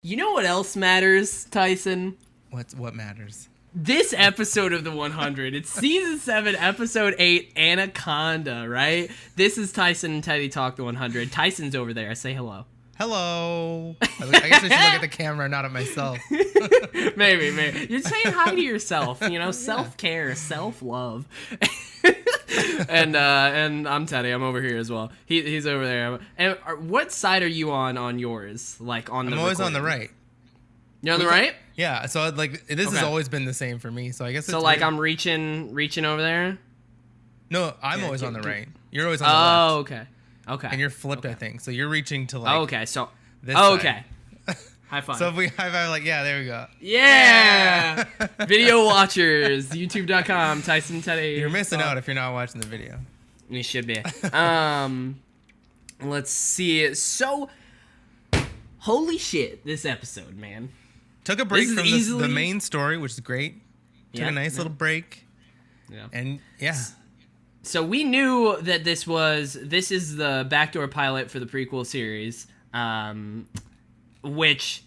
You know what else matters, Tyson? What matters? This episode of the 100. It's season 7, episode 8, Anaconda, right? This is Tyson and Teddy Talk the 100. Tyson's over there. Say hello. Hello. I guess I should look at the camera, not at myself. maybe. You're saying hi to yourself, self-care, self-love. and I'm Teddy. I'm over here as well. He's over there. And what side are you on yours? Like on the I'm always on the recording? right. You're on the right? Yeah, so this has always been the same for me. So I guess it's so like weird. I'm reaching over there. No, I'm always on the right. You're always on the left. Oh, okay. And you're flipped, okay. I think. So you're reaching to like. Oh, okay. So. This okay. side. High five. So if we high five, like, yeah, there we go. Yeah. Video watchers, YouTube.com, Tyson Teddy. You're missing out if you're not watching the video. You should be. Let's see. So, holy shit, this episode, man. Took a break from the main story, which is great. Took a nice little break. Yeah. And yeah. So we knew that this is the backdoor pilot for the prequel series, which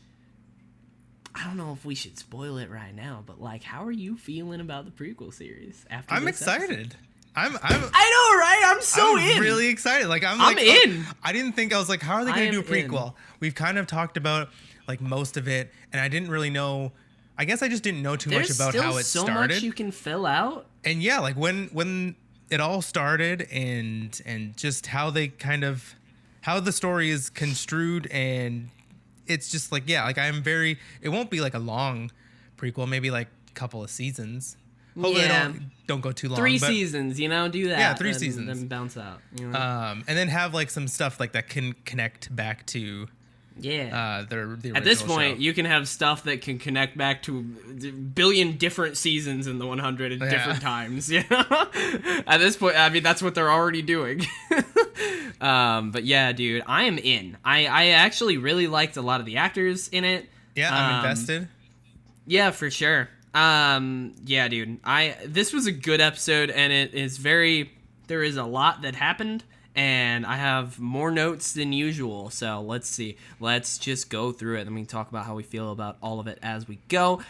I don't know if we should spoil it right now, but like, how are you feeling about the prequel series after I'm this excited. I know, right? I'm so in. I'm really excited. Like I'm in. I didn't think I was like, how are they going to do a prequel? We've kind of talked about like most of it, and I didn't really know. I guess I just didn't know too much about how it started. There's so much you can fill out. And yeah, like when it all started, and just how they how the story is construed, and it's just like, yeah, like it won't be like a long prequel, maybe like a couple of seasons. Hopefully they don't go too long. 3 seasons, do that. Yeah, 3 seasons. Then bounce out. And then have like some stuff like that can connect back to the original At this point, show. you can have stuff that can connect back to a billion different seasons in the 100 at different times. At this point, I mean, that's what they're already doing. But yeah, dude, I am in. I actually really liked a lot of the actors in it. Yeah, I'm invested. Yeah, for sure. Yeah, dude. This was a good episode, and it is there is a lot that happened, and I have more notes than usual. So let's see. Let's just go through it, and we can talk about how we feel about all of it as we go.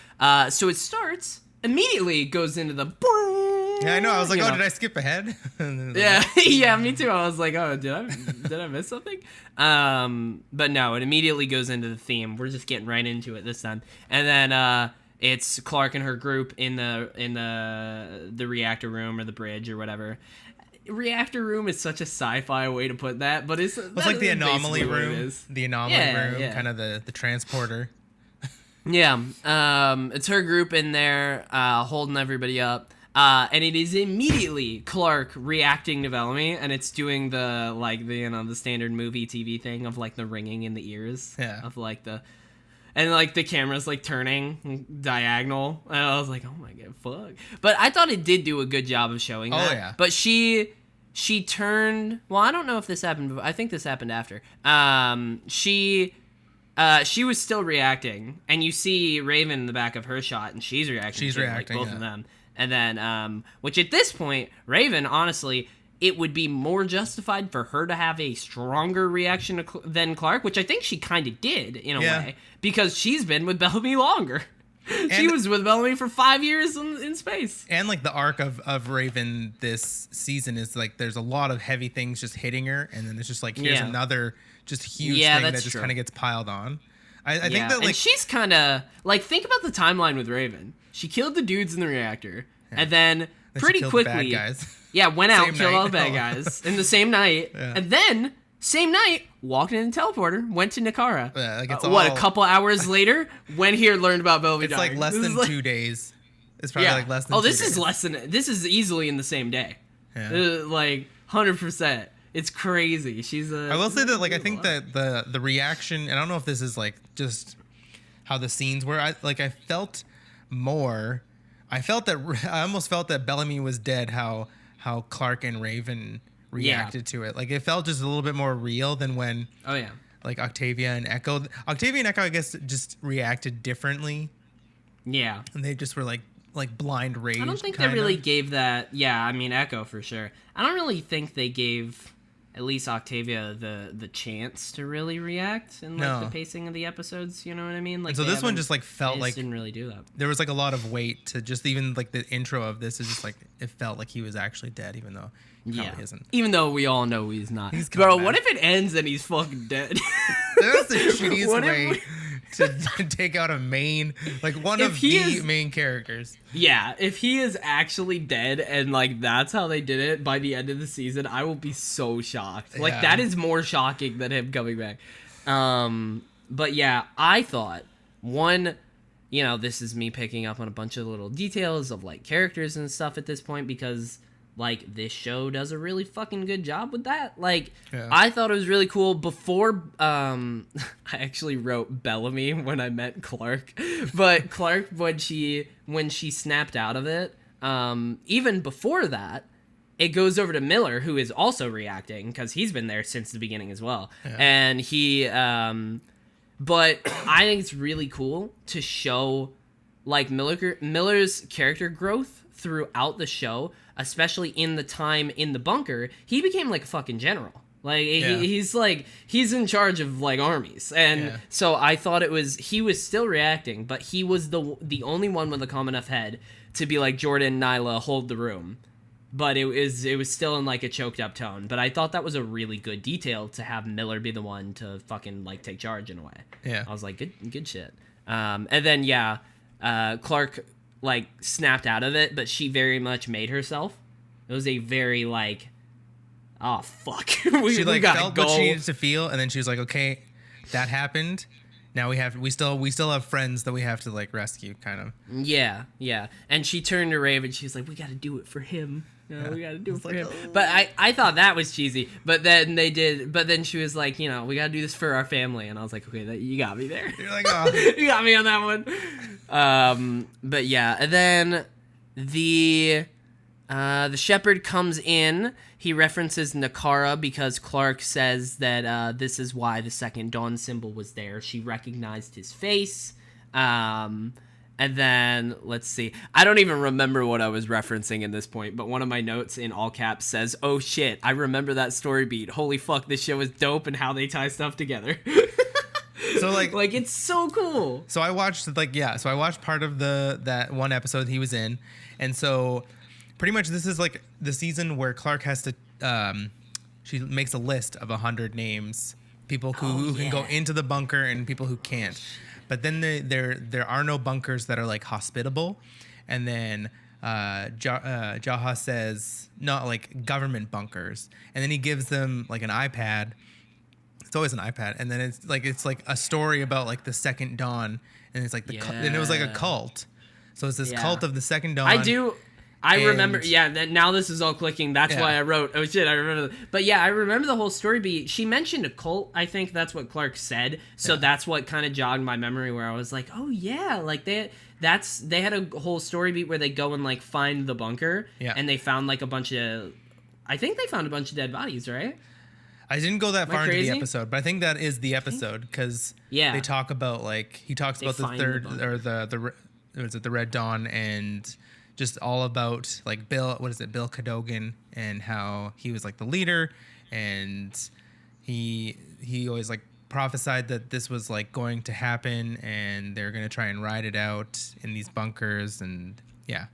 So it starts immediately, goes into the boing. Yeah, I know. I was like, did I skip ahead? Yeah, yeah, me too. I was like, oh, did I miss something? But no, it immediately goes into the theme. We're just getting right into it this time, and then it's Clark and her group in the reactor room or the bridge or whatever. Reactor room is such a sci-fi way to put that, but it's like the anomaly room. The anomaly room, yeah. kind of the transporter. Yeah, it's her group in there holding everybody up. And it is immediately Clark reacting to Bellamy, and it's doing the standard movie TV thing of like the ringing in the ears. Yeah. Of like and like the camera's like turning diagonal, and I was like, oh my god, fuck. But I thought it did do a good job of showing that. Oh yeah. But she turned. Well, I don't know if this happened before. I think this happened after. She was still reacting, and you see Raven in the back of her shot, and she's reacting. She's reacting, like, both of them. And then, which at this point, Raven, honestly, it would be more justified for her to have a stronger reaction than Clark, which I think she kind of did in a way, because she's been with Bellamy longer. She was with Bellamy for 5 years in space. And like the arc of Raven this season is like there's a lot of heavy things just hitting her, and then there's just like here's another just huge thing that just kind of gets piled on. I think that like, and she's kind of like, think about the timeline with Raven. She killed the dudes in the reactor, and then pretty quickly, went out, killed all the bad guys in the same night, and then same night walked in the teleporter, went to Nakara. Yeah, like it's a couple hours later, went here, learned about Bellamy dying. It's like less than 2 days. It's probably like less than. Oh, this is less than. This is easily in the same day. Yeah. Like 100%. It's crazy. I will say that like I think that the reaction, and I don't know if this is like just how the scenes were. I almost felt that Bellamy was dead. How Clark and Raven reacted to it. Like it felt just a little bit more real than when. Oh yeah. Like Octavia and Echo, I guess, just reacted differently. Yeah. And they just were like blind rage. I don't think they really gave that. Yeah, I mean Echo for sure. I don't really think they gave at least Octavia the chance to really react in like the pacing of the episodes. You know what I mean? Like, and so this one just like felt like didn't really do that. There was like a lot of weight to just even like the intro of this is just like it felt like he was actually dead, even though he probably isn't. Even though we all know he's not. Bro, what if it ends and he's fucking dead? That's the shittiest way to take out a main, like one of the main characters. Yeah, if he is actually dead and like that's how they did it by the end of the season, I will be so shocked. Like that is more shocking than him coming back. But yeah, I thought this is me picking up on a bunch of little details of like characters and stuff at this point because like this show does a really fucking good job with that. Like I thought it was really cool before I actually wrote Bellamy when I met Clark. But Clark when she snapped out of it, even before that, it goes over to Miller, who is also reacting because he's been there since the beginning as well. Yeah. And he but I think it's really cool to show like Miller's character growth throughout the show, especially in the time in the bunker. He became like a fucking general. Like he's in charge of like armies. And so I thought he was still reacting, but he was the only one with a calm enough head to be like, Jordan, Nyla, hold the room. But it was still in like a choked up tone. But I thought that was a really good detail to have Miller be the one to fucking like take charge in a way. Yeah. I was like, good shit. And then Clark like snapped out of it, but she very much made herself. It was a very like, oh fuck. She like felt what she needed to feel, and then she was like, okay, that happened. Now we still have friends that we have to like rescue, kind of. Yeah. And she turned to Raven. She was like, we got to do it for him. We got to do it for him. Oh. But I thought that was cheesy. But then they did. But then she was like, we got to do this for our family. And I was like, okay, you got me there. You're like, oh, you got me on that one. But yeah, and then the shepherd comes in. He references Nakara because Clark says that this is why the second dawn symbol was there. She recognized his face. And then, let's see. I don't even remember what I was referencing in this point, but one of my notes in all caps says, oh shit, I remember that story beat. Holy fuck, this show is dope and how they tie stuff together. So like it's so cool. So I watched part of that one episode he was in. And so pretty much this is like the season where Clark has to she makes a list of 100 names, people who can go into the bunker and people who can't. But then there are no bunkers that are like hospitable. And then Jaha says not like government bunkers. And then he gives them like an iPad. It's always an iPad. And then it's like a story about like the second dawn. And it's like and it was like a cult. So it's this cult of the second dawn. I remember, now this is all clicking. That's why I wrote, oh shit, I remember that. But yeah, I remember the whole story beat. She mentioned a cult. I think that's what Clark said. So that's what kind of jogged my memory where I was like, oh yeah, like they had a whole story beat where they go and like find the bunker. Yeah. And they found like I think they found a bunch of dead bodies, right? I didn't go that far into the episode, but I think that is the episode because they talk about like, he talks about the third or the Red Dawn and just all about like Bill Cadogan and how he was like the leader, and he always like prophesied that this was like going to happen and they're going to try and ride it out in these bunkers. And yeah,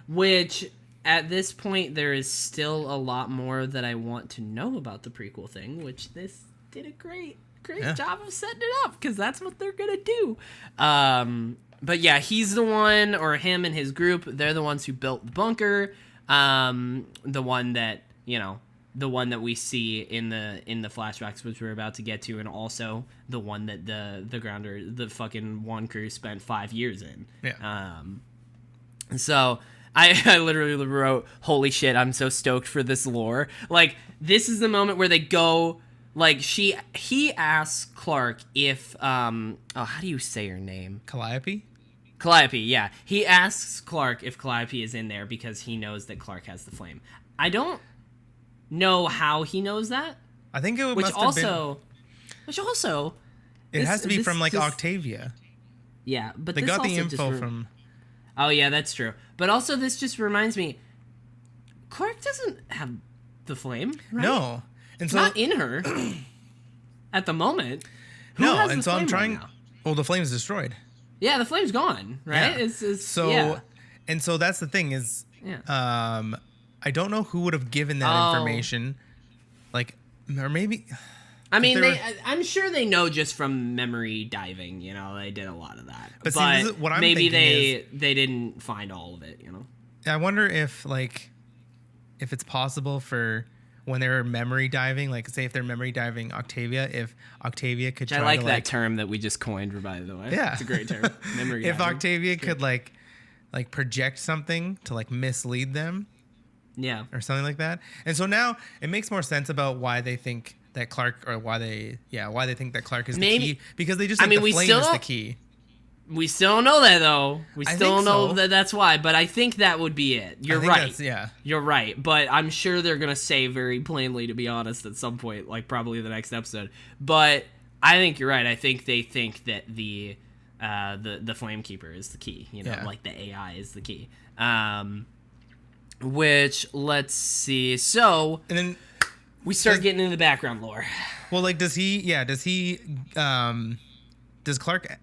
which at this point there is still a lot more that I want to know about the prequel thing, which this did a great job of setting it up because that's what they're gonna do. But yeah, he's the one, or him and his group, they're the ones who built the bunker. The one that we see in the flashbacks, which we're about to get to, and also the one that the grounder, the fucking one crew spent 5 years in. Yeah. So I literally wrote, holy shit, I'm so stoked for this lore. Like, this is the moment where they go, like, he asks Clark if, how do you say her name? Calliope, yeah. He asks Clark if Calliope is in there because he knows that Clark has the flame. I don't know how he knows that. I think it must have been... Which also... It has to be from, like, Octavia. Yeah, but they got the info from... Oh, yeah, that's true. But also, this just reminds me, Clark doesn't have the flame, right? No. And so Not in her at the moment. Who no, has and the so I'm flame trying. right now? Well, the flame is destroyed. Yeah, the flame's gone, right? Yeah. It's So, yeah. and so that's the thing is, Yeah. I don't know who would have given that information, like, or maybe. I mean, they were- I'm sure they know just from memory diving. You know, they did a lot of that. But see, this is what I'm maybe thinking they didn't find all of it. You know. I wonder if it's possible for when they're memory diving, like say if they're memory diving Octavia, if Octavia could try I like to that term that we just coined, by the way. Yeah. It's a great term. Memory if diving. Octavia could like project something to like mislead them Yeah. or something like that. And so now it makes more sense about why they think that Clark, or why they think that Clark is the key, because they just think the flame is the key. We still don't know that, though. We still don't know so. that that's why, but I think that would be it. You're right. Yeah. You're right, but I'm sure they're going to say very plainly, to be honest, at some point, like probably the next episode. But I think you're right. I think they think that the Flamekeeper is the key, you know, Yeah. like the AI is the key. Which, let's see. So, And then we start getting into the background lore. well, like does Clark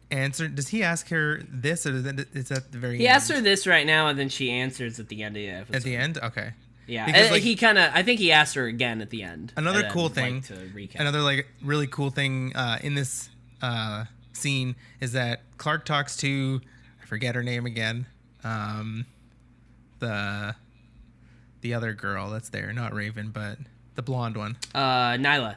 answer, does he ask her this, or is that the very end? He asks her this right now, and then she answers at the end of the episode. At the end? Okay. Yeah, Because, like, I think he asked her again at the end. Another And cool I'd thing, like to recap. another like really cool thing in this scene is that Clark talks to, I forget her name again, the other girl that's there, not Raven, but the blonde one, Nyla.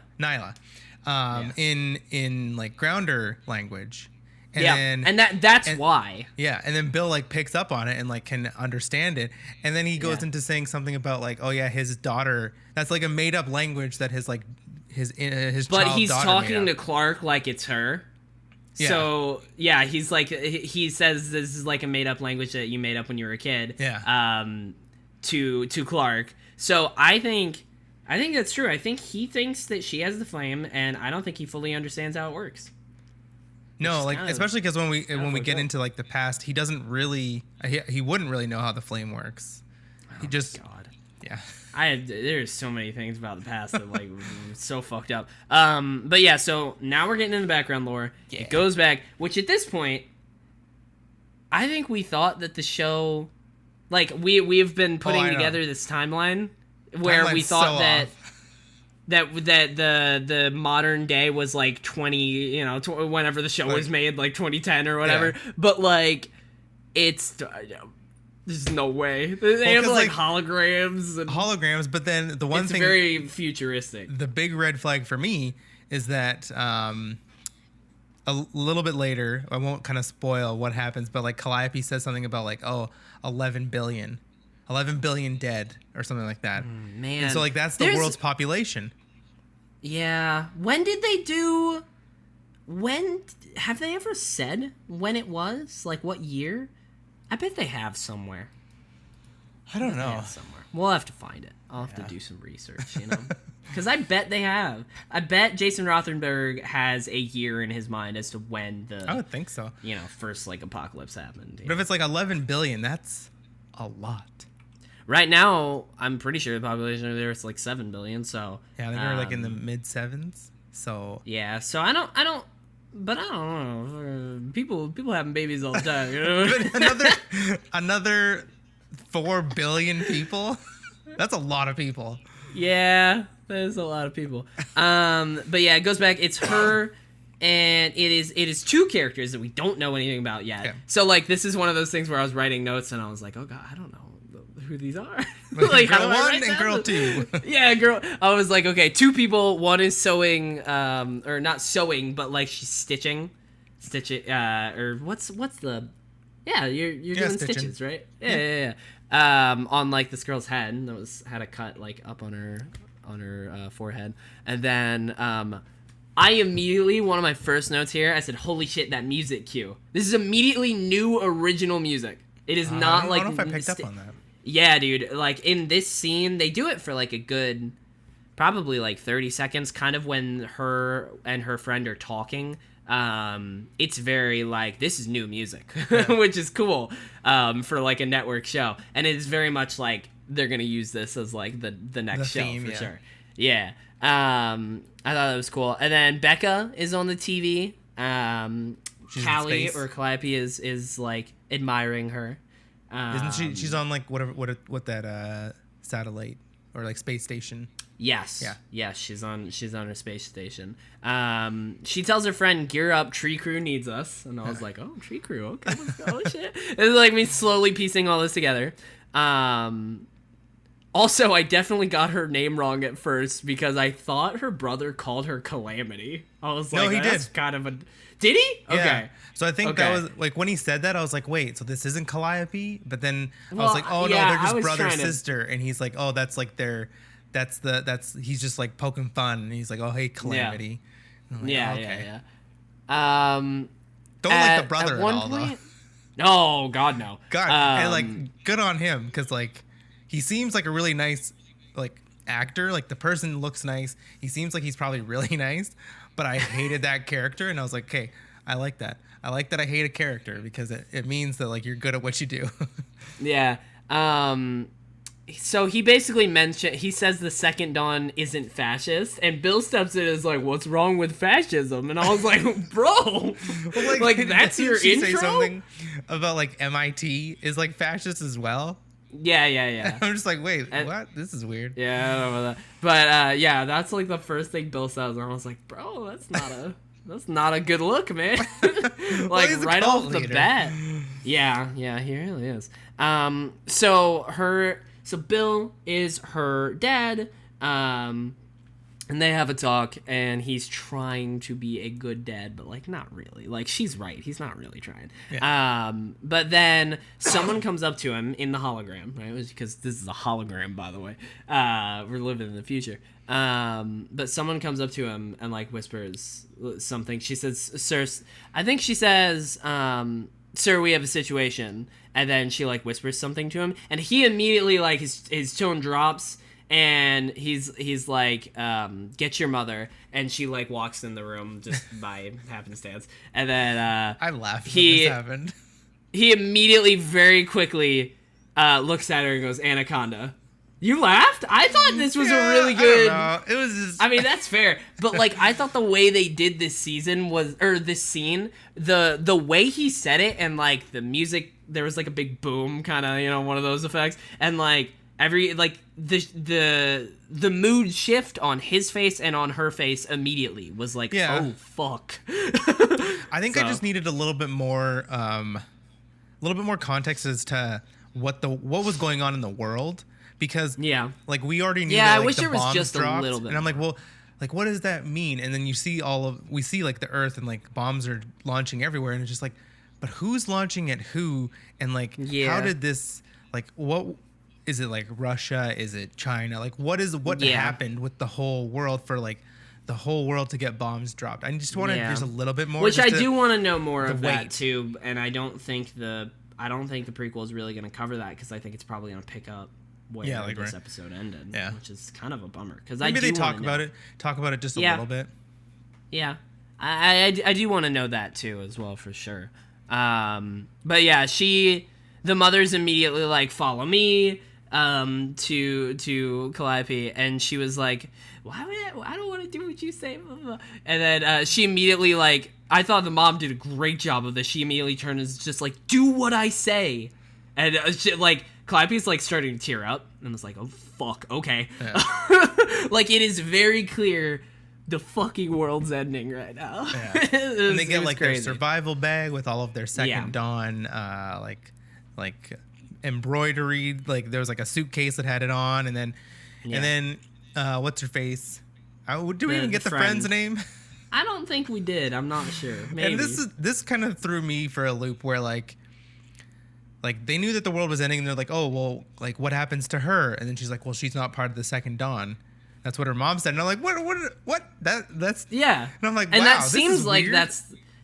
in like grounder language. And Yeah, then, and that's why. Yeah, and then Bill like picks up on it and like can understand it, and then he goes Yeah. into saying something about like, oh yeah, his daughter. That's like a made up language that his like his But child he's daughter talking made to up. Clark like it's her. Yeah. So yeah, he's like he says this is like a made up language that you made up when you were a kid. Yeah. To Clark. So I think that's true. I think he thinks that she has the flame, and I don't think he fully understands how it works. No, like especially because when we fucked get up. into like the past, he doesn't really he wouldn't really know how the flame works. He just God. yeah. There's so many things about the past that like so fucked up. But yeah, so now we're getting in the background lore. Yeah. It goes back, which at this point, I think we thought that the show, like we've been putting I know. together this timeline where we Timeline's thought so that. off. That the modern day was like 20, you know, whenever the show was made, like 2010 or whatever. Yeah. But like, there's no way they have 'cause, like like, holograms and Holograms, but then the one it's thing, very futuristic. the big red flag for me is that a little bit later, I won't kind of spoil what happens, but like Calliope says something about like 11 billion dead or something like that. Man, And so like that's the world's population. Yeah. When have they ever said when it was? Like what year? I bet they have somewhere. I don't They know. have somewhere. We'll have to find it. I'll have to do some research, you know. Because I bet they have. I bet Jason Rothenberg has a year in his mind as to when I would think so. first like apocalypse happened. But if it's like 11 billion, that's a lot. Right now, I'm pretty sure the population over there is like 7 billion. So Yeah, I think we're like in the mid sevens. So yeah. So I don't know. People having babies all the time. You know? another 4 billion people. That's a lot of people. Yeah, there's a lot of people. But yeah, it goes back. It's her, and it is two characters that we don't know anything about yet. Yeah. So like, this is one of those things where I was writing notes and I was like, oh god, I don't know who these are. Like, how Girl do I 1 write and that? girl 2. Yeah, girl. I was like, okay, two people. One is sewing, or not sewing, but like she's stitching, or what's the? Yeah, you're doing stitching. stitches, right? Yeah. On like this girl's head that had a cut like up on her forehead, and then I immediately, one of my first notes here, I said, holy shit, that music cue. This is immediately new original music. It is not like. I don't know if I picked up on that. Yeah, dude. Like in this scene, they do it for like a good, probably like 30 seconds. Kind of when her and her friend are talking. It's very like, this is new music, which is cool for like a network show, and it is very much like they're gonna use this as like the next show theme, for yeah. sure. Yeah. I thought that was cool. And then Becca is on the TV. She's in Callie space. or Calliope is like admiring her. Isn't she? She's on like what that satellite or like space station. Yes. Yeah. Yes, she's on her space station. She tells her friend, "Gear up, Tree Crew needs us." And I was like, "Oh, Tree Crew, okay, let's go." Oh, shit. It's like me slowly piecing all this together. Also, I definitely got her name wrong at first because I thought her brother called her Calamity. I was like, No, he that's did. kind of a... Did he? Yeah. Okay. So I think Okay. that was like when he said that, I was like, wait, so this isn't Calliope? But then I Well, was like, oh yeah, no, they're I just was brother trying to- sister, and he's like, oh, that's like he's just like poking fun, and he's like, oh hey Calamity. And I'm like, Yeah, oh, okay. yeah. Don't like the brother at all though. No, God, no. God, and like good on him because like he seems like a really nice like actor. Like the person looks nice. He seems like he's probably really nice. But I hated that character, and I was like, okay, I like that. I like that I hate a character because it means that like you're good at what you do. Yeah. So he basically he says the Second Dawn isn't fascist, and Bill steps in and is like, "What's wrong with fascism?" And I was like, "Bro, Well, like that's didn't your she intro." say something about like MIT is like fascist as well. Yeah. I'm just like, wait, what? This is weird. Yeah, I don't know about that. But yeah, that's like the first thing Bill says, and I was like, "Bro, that's not a good look, man." Like he's a right cult off the leader. bat. Yeah, he really is. So Bill is her dad, and they have a talk, and he's trying to be a good dad, but like not really. Like she's right, he's not really trying. Yeah. But then someone comes up to him in the hologram, right? Because this is a hologram, by the way. We're living in the future. But someone comes up to him and like whispers something. She says, "Sir," I think she says, "Sir, we have a situation." And then she like whispers something to him, and he immediately like his tone drops, and he's like, "Get your mother," and she like walks in the room just by happenstance, and then I laughed when this happened. he immediately very quickly looks at her and goes, "Anaconda." You laughed? I thought this was a really good. I don't know. It was just. I mean, that's fair, but like I thought the way they did this scene, the way he said it, and like the music, there was like a big boom, kind of, one of those effects, and like the mood shift on his face and on her face immediately was like, Yeah. oh fuck. I think I just needed a little bit more context as to what was going on in the world. Because like we already knew that, I like, wish the there was bombs just dropped, a little bit and I'm like, more. well, like what does that mean? And then we see like the Earth and like bombs are launching everywhere, and it's just like, but who's launching at who? And like, how did this, like, what is it, like Russia? Is it China? Like what happened with the whole world for like the whole world to get bombs dropped? I just wanted just a little bit more, which I do want to know more of that weight. too, and I don't think the prequel is really going to cover that, because I think it's probably going to pick up where this episode ended, which is kind of a bummer, because maybe they talk about it just a little bit. Yeah, I do want to know that too as well, for sure. But yeah, the mother's immediately like, "Follow me," to Calliope, and she was like, I don't want to do what you say, blah, blah. And then she immediately, like, I thought the mom did a great job of this. She immediately turned and was just like, "Do what I say," and she, like, Calliope's like starting to tear up, and was like, "Oh fuck, okay." Yeah. Like, it is very clear the fucking world's ending right now. Yeah. And they get like crazy. their survival bag with all of their Second Dawn like embroidery. Like there was like a suitcase that had it on, and then what's her face? Do we even get the friend's name? I don't think we did. I'm not sure. Maybe. And this kind of threw me for a loop where like they knew that the world was ending, and they're like, "Oh well, like what happens to her?" And then she's like, "Well, she's not part of the Second Dawn." That's what her mom said, and I'm like, "What? That's yeah." And I'm like, "Wow, and that this seems is like weird."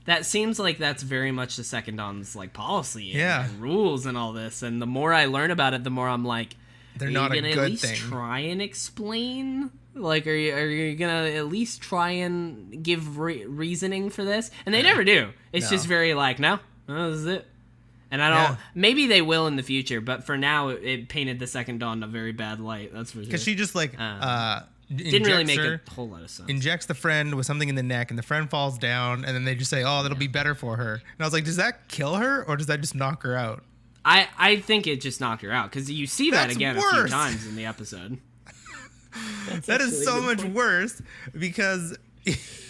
that seems like that's very much the Second Dawn's like policy and rules and all this. And the more I learn about it, the more I'm like, they're not a gonna good at least thing. Try and explain. Like, are you gonna at least try and give reasoning for this? And they never do. It's just very like, no, this is it. And I don't. Maybe they will in the future, but for now, it painted the Second Dawn in a very bad light. That's for sure. Because she just like didn't really make a whole lot of sense. Injects the friend with something in the neck, and the friend falls down, and then they just say, "Oh, that'll be better for her." And I was like, "Does that kill her, or does that just knock her out?" I think it just knocked her out because you see that again a few times in the episode. That is so much worse because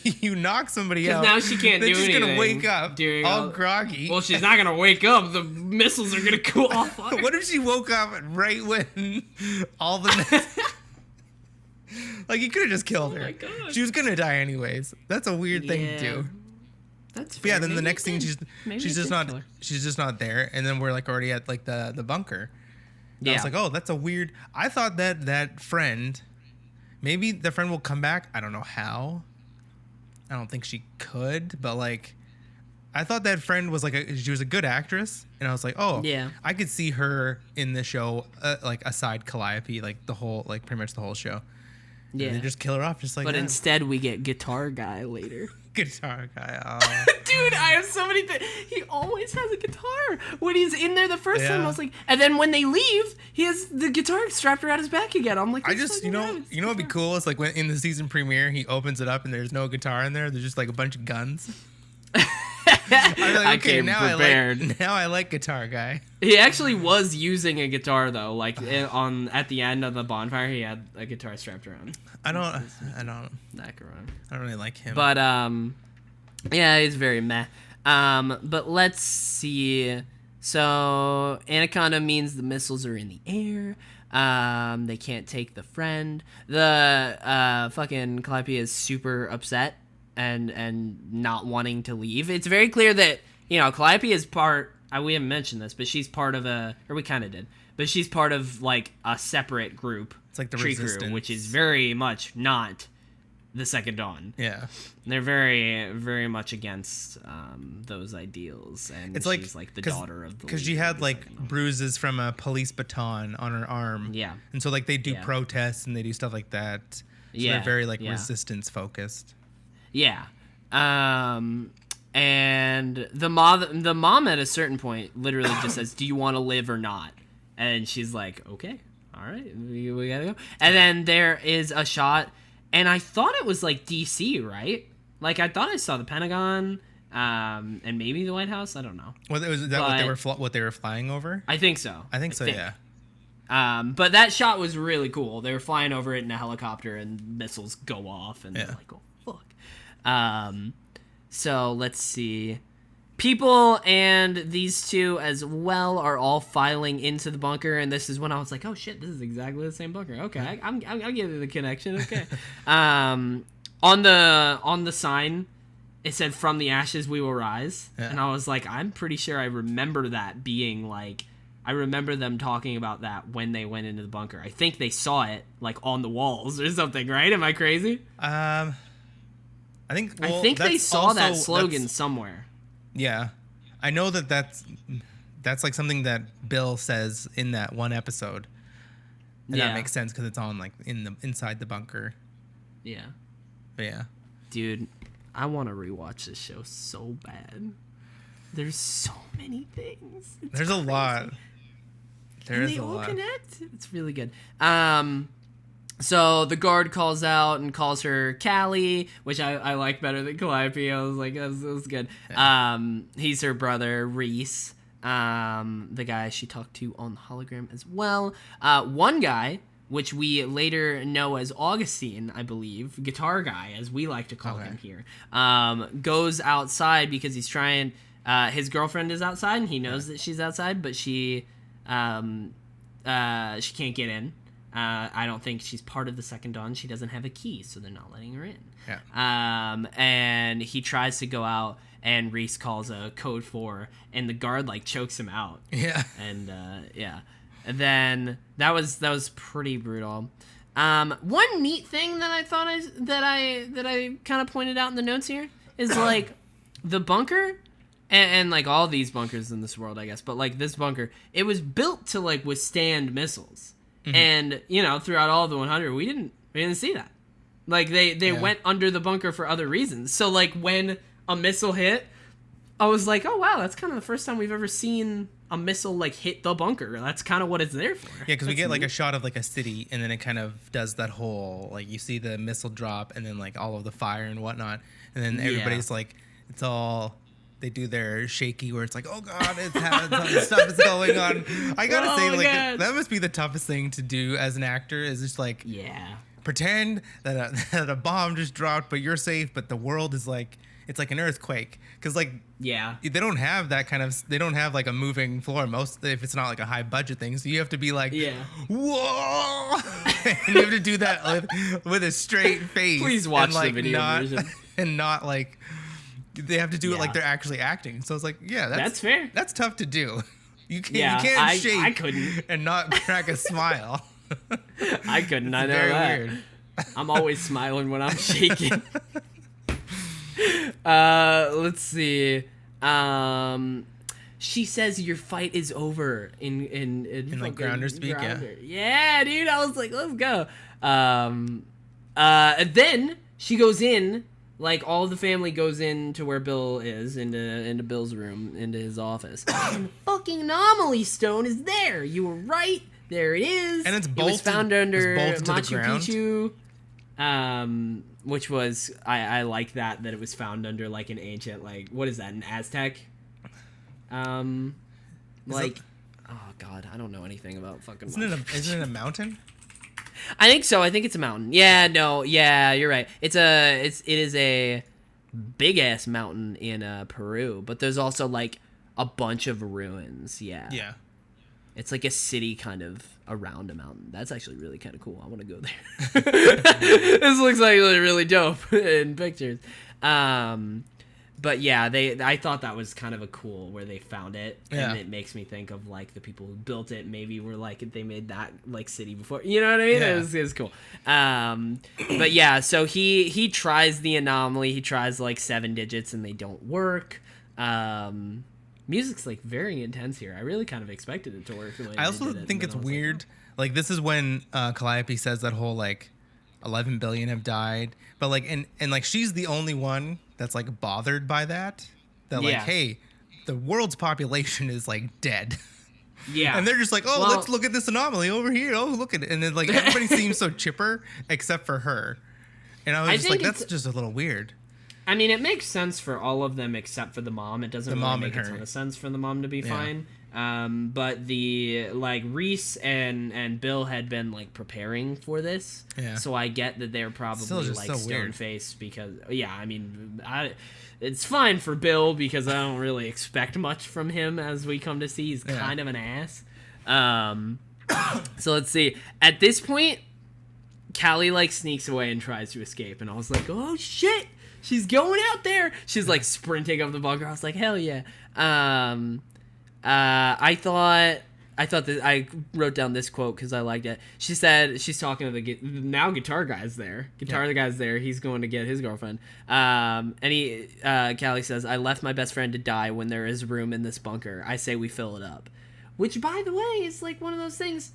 you knock somebody out. Now she can't do anything. They're just gonna wake up all groggy. Well, she's not gonna wake up. The missiles are gonna go off. What if she woke up right when all the like you could have just killed her. My God. She was gonna die anyways. That's a weird thing to do. That's fair. Yeah. Then the next thing she's just not there, and then we're like already at like the bunker. And I was like, oh, that's a weird. I thought that friend, maybe the friend will come back. I don't know how. I don't think she could, but like, I thought that friend was she was a good actress, and I was like, oh, yeah, I could see her in the show, like aside Calliope, like the whole, like pretty much the whole show. Yeah, and they just kill her off, just like. But instead, we get Guitar Guy later. Guitar Guy, dude, I have so many things. He always has a guitar when he's in there the first time. I was like, and then when they leave, he has the guitar strapped around his back again. I'm like, I just, you know what'd be cool? It's like when in the season premiere, he opens it up and there's no guitar in there. There's just like a bunch of guns. I'm like, okay, now I like Guitar Guy. He actually was using a guitar though, like at the end of the bonfire, he had a guitar strapped around. I don't really like him. But yeah, he's very meh. But let's see. So Anaconda means the missiles are in the air. They can't take the friend. The fucking Calliope is super upset and not wanting to leave. It's very clear that, Calliope is part, we haven't mentioned this, but she's part of we kind of did, but she's part of like a separate group. It's like the Tree Resistance. Crew, which is very much not the Second Dawn. Yeah. They're very, very much against those ideals, and it's she's like the daughter of the. Because she had like bruises from a police baton on her arm. Yeah. And so like they do protests and they do stuff like that. So they're very like resistance focused. Yeah. And the mom at a certain point literally just says, "Do you want to live or not?" And she's like, "Okay, all right, we gotta go." And then there is a shot, and I thought it was like DC, right? Like I thought I saw the Pentagon, and maybe the White House. I don't know. Well, what they were flying over? I think so. I think so. Yeah. But that shot was really cool. They were flying over it in a helicopter, and missiles go off, and they're like, "Oh fuck." So let's see. People and these two as well are all filing into the bunker, and this is when I was like, "Oh shit, this is exactly the same bunker." Okay, I'm getting the connection. Okay. On the sign, it said, "From the ashes we will rise," and I was like, I'm pretty sure I remember that being like, I remember them talking about that when they went into the bunker. I think they saw it like on the walls or something, right? Am I crazy? I think they saw that slogan somewhere. Yeah, I know that's like something that Bill says in that one episode, and that makes sense because it's on like inside the bunker. Yeah, but yeah, dude, I want to rewatch this show so bad. There's so many things. There's crazy. A lot. They all connect. It's really good. So the guard calls out and calls her Callie, which I like better than Calliope. I was like, that was good. Yeah. He's her brother, Reese, the guy she talked to on the hologram as well. One guy, which we later know as Augustine, I believe, Guitar Guy, as we like to call him here, goes outside because he's trying. His girlfriend is outside, and he knows that she's outside, but she can't get in. I don't think she's part of the Second Dawn. She doesn't have a key, so they're not letting her in. Yeah. And he tries to go out, and Reese calls a code 4, and the guard like chokes him out. Yeah. And and then that was pretty brutal. One neat thing that I thought I kind of pointed out in the notes here is like the bunker. And like all these bunkers in this world, I guess, but like this bunker, it was built to like withstand missiles. Mm-hmm. And throughout all of the 100, we didn't see that. Like they went under the bunker for other reasons. So like when a missile hit, I was like, oh wow, that's kind of the first time we've ever seen a missile like hit the bunker. That's kind of what it's there for. Yeah, because we That's get like neat. a shot of like a city, and then it kind of does that whole like you see the missile drop, and then like all of the fire and whatnot, and then everybody's like, it's all. They do their shaky where it's like, oh god, stuff is going on. I gotta say, like that must be the toughest thing to do as an actor is just like pretend that a bomb just dropped, but you're safe, but the world is like it's like an earthquake because like they don't have that kind of they don't have like a moving floor most if it's not like a high budget thing, so you have to be like whoa, and you have to do that with a straight face. Please watch and, like, the video version and not like. They have to do it like they're actually acting. So it's like, that's fair. That's tough to do. You can't shake I couldn't. and not crack a smile. I couldn't. I know that. Weird. I'm always smiling when I'm shaking. Let's see. She says your fight is over in like Grounder speak. Yeah, dude. I was like, let's go. And then she goes in. Like, all the family goes into where Bill is, into Bill's room, into his office. And fucking anomaly stone is there. You were right. There it is. And it's bolted. It was found under Machu Picchu. Which was, I like that it was found under, like, an ancient, like, what is that, an Aztec? Oh, God, I don't know anything about fucking Isn't it a mountain? I think so. I think it's a mountain. Yeah, no, yeah, you're right. It is a big ass mountain in Peru, but there's also like a bunch of ruins. Yeah. Yeah. It's like a city kind of around a mountain. That's actually really kind of cool. I want to go there. This looks like really dope in pictures. But yeah, I thought that was kind of a cool where they found it, and it makes me think of like the people who built it. Maybe were like they made that like city before, you know what I mean? Yeah. It was cool. But yeah, so he tries the anomaly. He tries like 7 digits, and they don't work. Music's like very intense here. I really kind of expected it to work. I also think it's weird. Like this is when Calliope says that whole like 11 billion have died, but like and like she's the only one that's like bothered by that like hey, the world's population is like dead. Yeah. And they're just like, oh, let's look at this anomaly over here. Oh, look at it. And then like everybody seems so chipper except for her. And I was just like, that's just a little weird. I mean, it makes sense for all of them except for the mom. It doesn't really make a ton of sense for the mom to be fine. But the like Reese and Bill had been like preparing for this, so I get that they're probably like stone faced because I mean, it's fine for Bill because I don't really expect much from him as we come to see. He's kind of an ass. So let's see. At this point, Callie like sneaks away and tries to escape, and I was like, oh shit, she's going out there. She's like sprinting up the bunker. I was like, hell yeah. I thought that I wrote down this quote because I liked it. She said she's talking to the guitar guy's there. The guy's there. He's going to get his girlfriend. And Callie says, "I left my best friend to die when there is room in this bunker. I say we fill it up." Which, by the way, is like one of those things.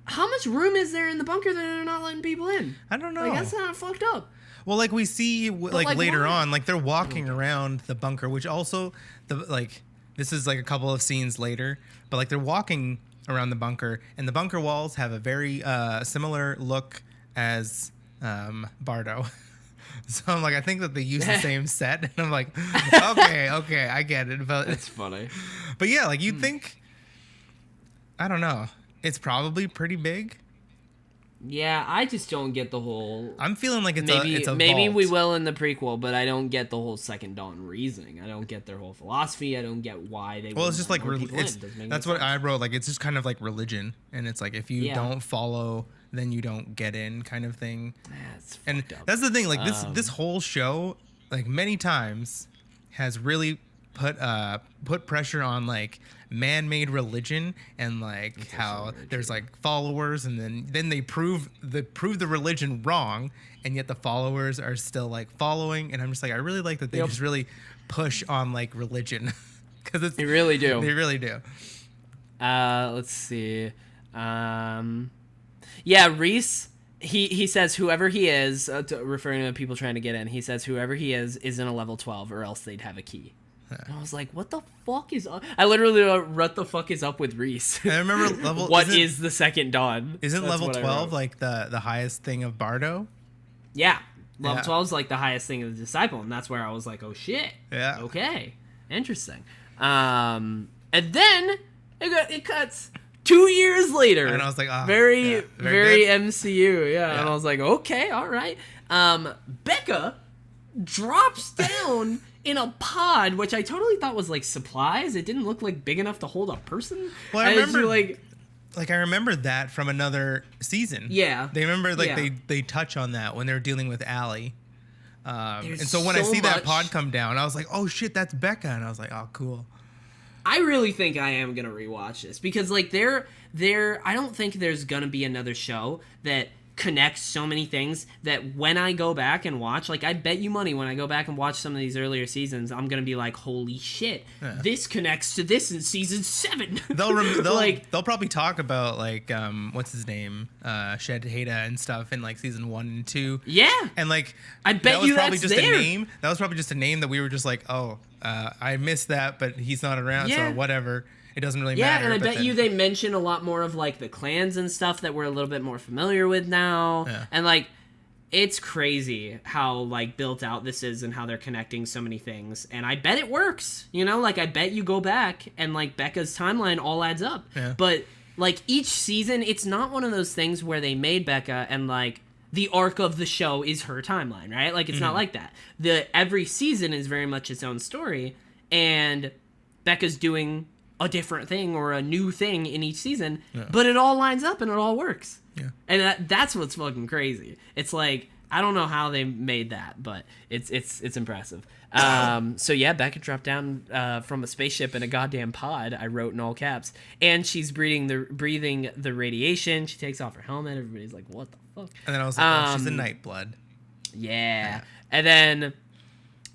How much room is there in the bunker that they're not letting people in? I don't know. Like that's not fucked up. Well, like we see, like later on, like they're walking around the bunker, which also this is like a couple of scenes later, but like they're walking around the bunker, and the bunker walls have a very similar look as Bardo. So I'm like, I think that they use the same set, and I'm like, okay, I get it. But it's funny. But yeah, like you'd think, I don't know, it's probably pretty big. Yeah, I just don't get the whole. I'm feeling like it's a maybe vault. we will in the prequel, but I don't get the whole Second Dawn reasoning. I don't get their whole philosophy. I don't get why they. Well, it's just like that's what I wrote. Like it's just kind of like religion, and it's like if you don't follow, then you don't get in, kind of thing. And that's the thing. Like this whole show, like many times, has really put pressure on like man-made religion and like how there's like followers, and then they prove the religion wrong, and yet the followers are still like following. And I'm just like, I really like that they just really push on like religion because they really do. They really do. Let's see. Reese. He says whoever he is, referring to people trying to get in. He says whoever he is in a level 12, or else they'd have a key. And I was like, what the fuck is up? I literally wrote, what the fuck is up with Reese? I remember level. What is the second dawn? Isn't That's level what I 12 wrote. like the highest thing of Bardo? Yeah. Level Yeah. 12 is like the highest thing of the disciple, and that's where I was like, oh shit. Yeah. Okay. Interesting. And then it cuts 2 years later. And I was like, oh, very yeah, very good. MCU. Yeah. Yeah. And I was like, okay, all right. Becca drops down in a pod, which I totally thought was like supplies. It didn't look like big enough to hold a person. Well, I And it's remember like I remember that from another season. Yeah. They remember like Yeah. they touch on that when they're dealing with Allie. And There's so when I so see that much- pod come down, I was like, oh shit, that's Becca. And I was like, oh, cool. I really think I am gonna rewatch this because like I don't think there's gonna be another show that connects so many things that when I go back and watch, like I bet you money when I go back and watch some of these earlier seasons, I'm gonna be like, holy shit, this connects to this in season 7. They'll probably talk about like what's his name, Shed Hada and stuff in like season 1 and 2. Yeah. And like I bet that was you probably that's just there. a name. That was probably just a name that we were just like, oh, I missed that, but he's not around, Yeah. so whatever. It doesn't really Yeah, matter. and I but bet then- you they mention a lot more of like the clans and stuff that we're a little bit more familiar with now. Yeah. And like it's crazy how like built out this is and how they're connecting so many things. And I bet it works. You know, like I bet you go back and like Becca's timeline all adds up. Yeah. But like each season, it's not one of those things where they made Becca and like the arc of the show is her timeline, right? Like it's not like that. Every season is very much its own story, and Becca's doing a different thing or a new thing in each season, but it all lines up and it all works. Yeah. And that's what's fucking crazy. It's like I don't know how they made that, but it's impressive. So yeah, Becca dropped down from a spaceship in a goddamn pod. I wrote in all caps, and she's breathing the radiation. She takes off her helmet. Everybody's like, "What the fuck?" And then I was like, oh, she's a Nightblood. Yeah. And then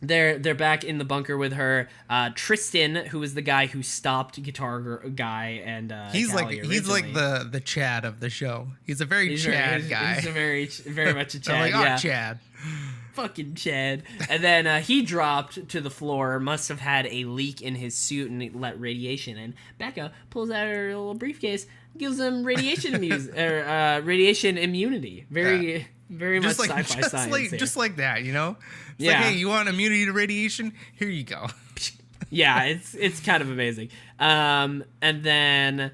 they're back in the bunker with her. Tristan, who is the guy who stopped Guitar Guy and He's Callie like originally. the Chad of the show. He's a very Chad guy. He's a very much a Chad. I'm like, yeah. oh, Chad. Fucking Chad. And then he dropped to the floor, must have had a leak in his suit and it let radiation in. Becca pulls out her little briefcase, gives him radiation radiation immunity. Very much sci-fi science here. Just like that, you know? It's Yeah. like, hey, you want immunity to radiation? Here you go. Yeah, it's kind of amazing. And then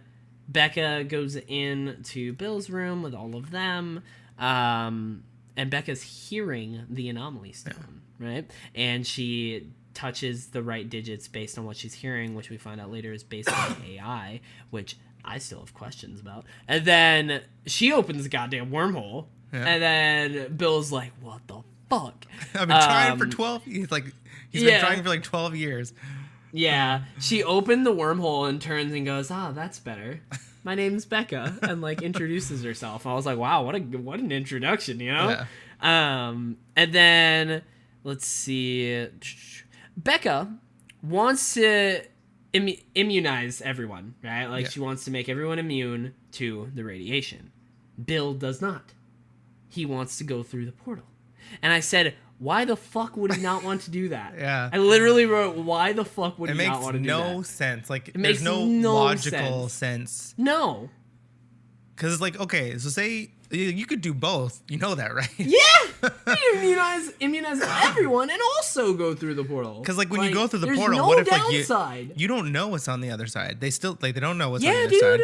Becca goes into Bill's room with all of them. And Becca's hearing the anomaly stone, right? And she touches the right digits based on what she's hearing, which we find out later is based on AI, which I still have questions about. And then she opens the goddamn wormhole, and then Bill's like, what the fuck? I've been trying for 12 years. He's been trying for like 12 years. Yeah, she opened the wormhole and turns and goes, that's better. My name's Becca, and like introduces herself. I was like, wow, what an introduction, you know? Yeah. And then let's see, Becca wants to immunize everyone, right? Like she wants to make everyone immune to the radiation. Bill does not. He wants to go through the portal. And I said, why the fuck would he not want to do that? Yeah. I literally wrote, why the fuck would It he not want to makes do that? no sense. Like, there's makes no no logical sense. No. Because it's like, okay, so say you could do both. You know that, right? Yeah! You immunize everyone and also go through the portal. Because like when you go through the there's portal, no what if like downside. you don't know what's on the other side? They still they don't know what's on the other dude. side.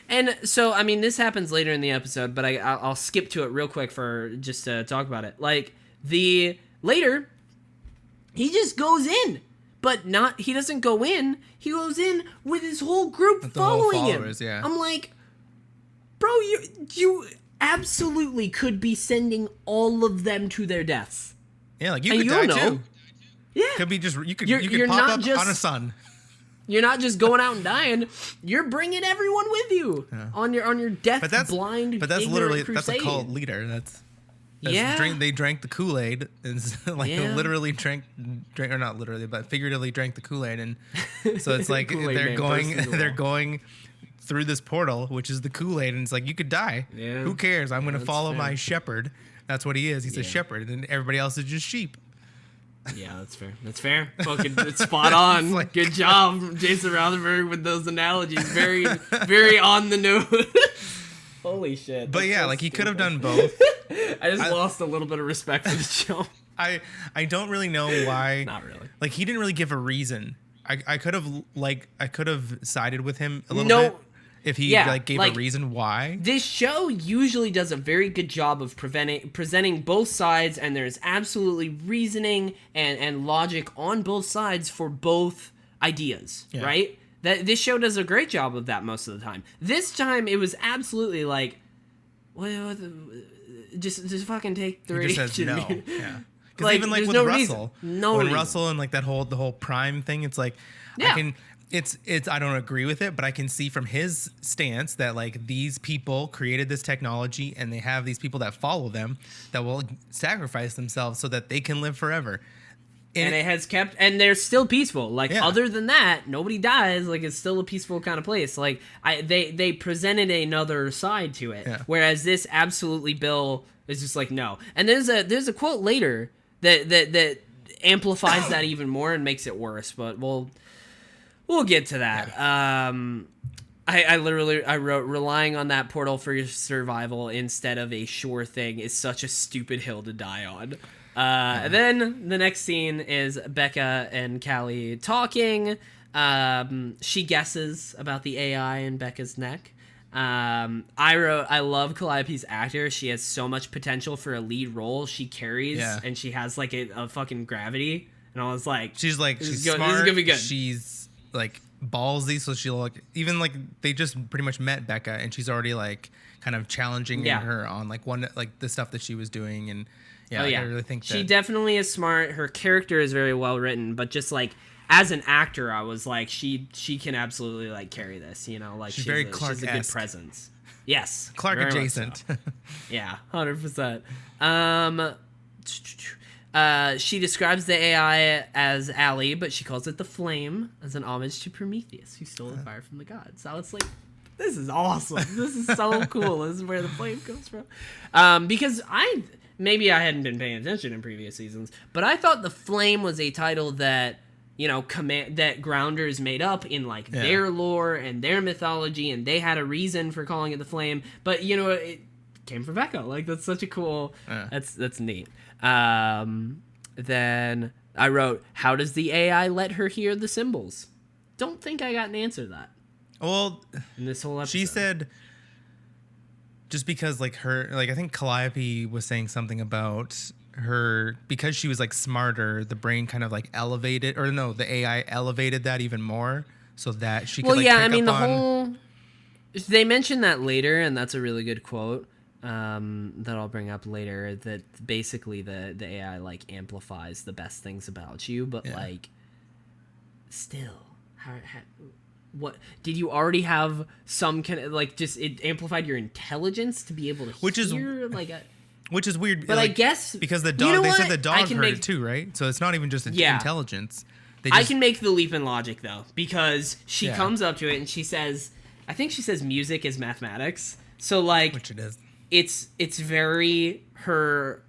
And so I mean, this happens later in the episode, but I'll skip to it real quick for just to talk about it. Like later, he just goes in, but he doesn't go in. He goes in with his whole group With the whole following him. followers, yeah. I'm like, bro, you absolutely could be sending all of them to their deaths. Yeah, like you And could you die don't know. too. Yeah. Could be just you could You're pop not up just- on a sun. You're not just going out and dying. You're bringing everyone with you on your death blind. But that's ignorant literally crusade. that's a cult leader. That's Yeah. They drank the Kool-Aid and Yeah. literally drank or not literally, but figuratively drank the Kool-Aid, and so it's like Kool-Aid they're man going burst into the they're wall. going through this portal, which is the Kool-Aid, and it's like you could die. Yeah. Who cares? I'm going to that's follow fair. my shepherd. That's what he is. He's a shepherd, and everybody else is just sheep. Yeah, that's fair. That's fair. Fucking, it's spot on. Like, good job, Jason Rothenberg, with those analogies. Very, very on the nose. Holy shit. But yeah, like he could have done both. I just lost a little bit of respect for the show. I don't really know why. Not really. Like he didn't really give a reason. I could have sided with him a little bit if he gave a reason why. This show usually does a very good job of presenting both sides, and there's absolutely reasoning and logic on both sides for both ideas, right? This show does a great job of that most of the time. This time it was absolutely like, just fucking take the radiation. Just says no. Yeah. Because Like, even like there's with no Russell, reason. No when reason. Russell and like the whole Prime thing, it's like it's I don't agree with it, but I can see from his stance that like these people created this technology and they have these people that follow them that will sacrifice themselves so that they can live forever. And it has kept, and they're still peaceful. Like other than that, nobody dies. Like it's still a peaceful kind of place. Like they presented another side to it, whereas this absolutely Bill is just like no. And there's a quote later that amplifies that even more and makes it worse. But we'll get to that. Yeah. I wrote relying on that portal for your survival instead of a sure thing is such a stupid hill to die on. And then the next scene is Becca and Callie talking. She guesses about the AI in Becca's neck. I wrote, I love Calliope's actor. She has so much potential for a lead role. She carries, and she has like a fucking gravity. And I was like, she's smart. This is gonna be good. She's like ballsy, so she'll like even like they just pretty much met Becca, and she's already like kind of challenging her on like the stuff that she was doing and. Yeah, I really think she definitely is smart. Her character is very well written, but just like as an actor, I was like, she can absolutely like carry this. You know, like she's a good presence. Yes, Clark adjacent. So. Yeah, 100%. She describes the AI as Allie, but she calls it the Flame as an homage to Prometheus, who stole the fire from the gods. So it's like, this is awesome. This is so cool. This is where the flame comes from. Because maybe I hadn't been paying attention in previous seasons, but I thought the Flame was a title that, you know, that Grounders made up in like their lore and their mythology, and they had a reason for calling it the Flame. But you know, it came from Becca. Like that's such a cool. That's neat. Then I wrote, how does the AI let her hear the symbols? Don't think I got an answer to that. Well, in this whole episode, she said. Just because, like, I think Calliope was saying something about her, because she was, like, smarter, the brain kind of, like, elevated, or no, the AI elevated that even more so that she could, they mentioned that later, and that's a really good quote that I'll bring up later, that basically the AI, like, amplifies the best things about you, but, like, still, what did you already have some kind of like just it amplified your intelligence to be able to hear which is weird, but like, I guess because the dog they said the dog heard it too, right? So it's not even just intelligence. I can make the leap in logic though, because she comes up to it and she says, I think she says music is mathematics. So like, which it is. It's very her.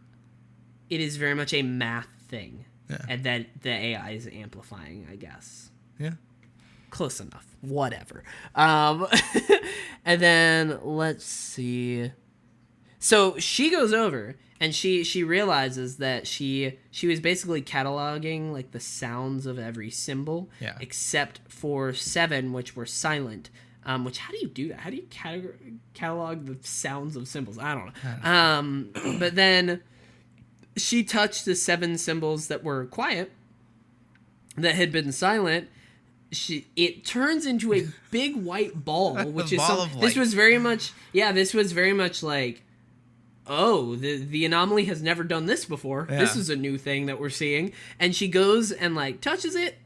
It is very much a math thing, and that the AI is amplifying, I guess. Yeah. Close enough. Whatever. And then let's see. So she goes over and she realizes that she was basically cataloging like the sounds of every symbol, except for 7, which were silent. Which, how do you do that? How do you catalog the sounds of symbols? I don't know. But then she touched the 7 symbols that were quiet, that had been silent. It turns into a big white ball, which is this was very much like, oh, the anomaly has never done this before. Yeah. This is a new thing that we're seeing. And she goes and like touches it,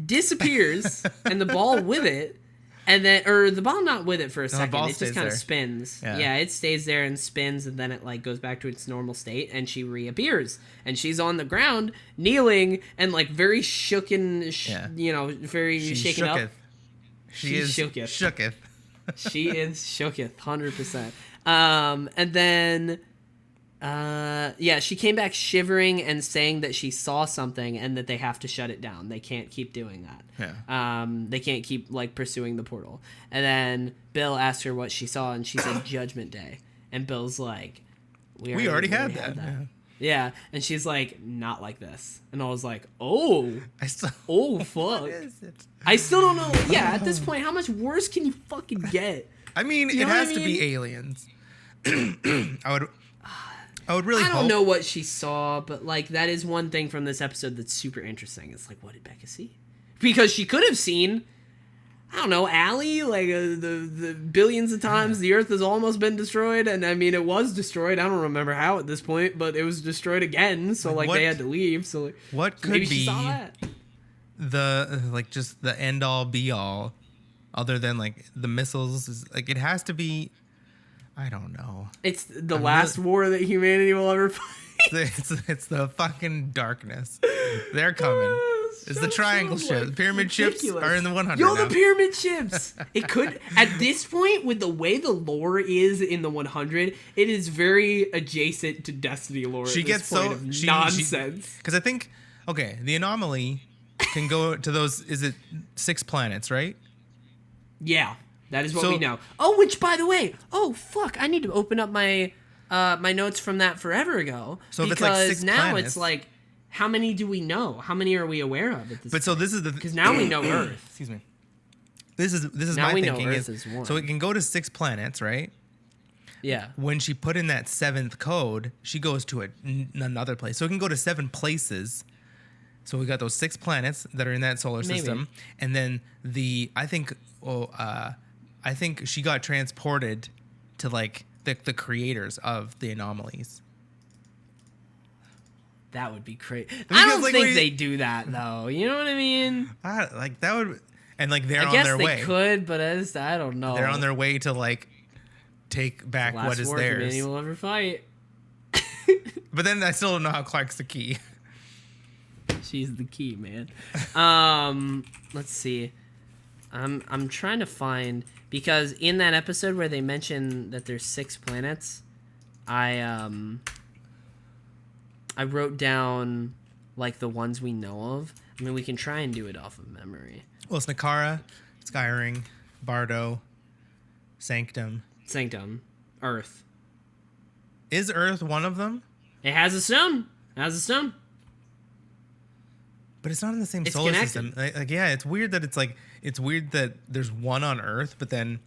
disappears, and the ball with it, and then the ball not with it for a second. It just kind of spins. Yeah, it stays there and spins, and then it like goes back to its normal state, and she reappears, and she's on the ground, kneeling and like very shooken, very shaken up. She is shooketh. She is shooketh, 100%. And then Yeah, she came back shivering and saying that she saw something and that they have to shut it down. They can't keep doing that. Yeah. They can't keep like pursuing the portal. And then Bill asked her what she saw, and she said Judgment Day. And Bill's like, we already had that. Yeah, and she's like, not like this. And I was like, oh, fuck. What is it? I still don't know. Yeah, at this point, how much worse can you fucking get? I mean, it has to be aliens. I would really I hope. don't know what she saw, but like that is one thing from this episode that's super interesting. It's like, what did Becca see? Because she could have seen, I don't know, Allie, like the billions of times the Earth has almost been destroyed, and I mean it was destroyed. I don't remember how at this point, but it was destroyed again. So like they had to leave. So like, what could maybe be she saw that. the like just the end all be all, other than like the missiles? Is, like it has to be. I don't know. It's the last war that humanity will ever fight. It's the fucking darkness. They're coming. It's the triangle ships. The pyramid ships are in the 100 Yo, now. the pyramid ships. It could, at this point, with the way the lore is in the 100, it is very adjacent to Destiny lore. She at gets this point so of nonsense. Because I think, okay, the anomaly can go to those. Is it 6 planets, right? Yeah. That is what we know. Oh, which, by the way, fuck, I need to open up my my notes from that forever ago. So if it's like 6 now planets, it's like, how many do we know? How many are we aware of at this point? But so this is the... Because now we know Earth. Excuse me. This is now my we thinking. know Earth is one. So it can go to 6 planets, right? Yeah. When she put in that 7th code, she goes to another place. So it can go to 7 places. So we got those 6 planets that are in that solar system. And then I think she got transported to like the creators of the anomalies. That would be crazy. I don't think they do that though. You know what I mean? Like that would, and like they're on I guess their way. they could, but I don't know. They're on their way to like take back what is theirs. Humanity will ever fight. But then I still don't know how Clark's the key. She's the key, man. Let's see. I'm trying to find, because in that episode where they mention that there's 6 planets, I wrote down like the ones we know of. I mean, we can try and do it off of memory. Well, it's Nakara, Skyring, Bardo, Sanctum, Earth. Is Earth one of them? It has a stone. But it's not in the same solar system. Like, yeah, it's weird that there's one on Earth, but then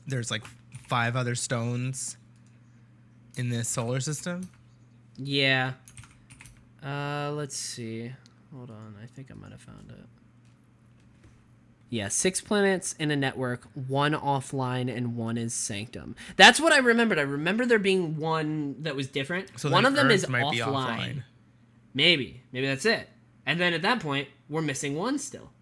there's like 5 other stones in this solar system. Yeah. Let's see. Hold on. I think I might have found it. Yeah, 6 planets in a network, 1 offline, and 1 is Sanctum. That's what I remembered. I remember there being one that was different. So one of them is offline. Maybe that's it. And then at that point, we're missing 1 still.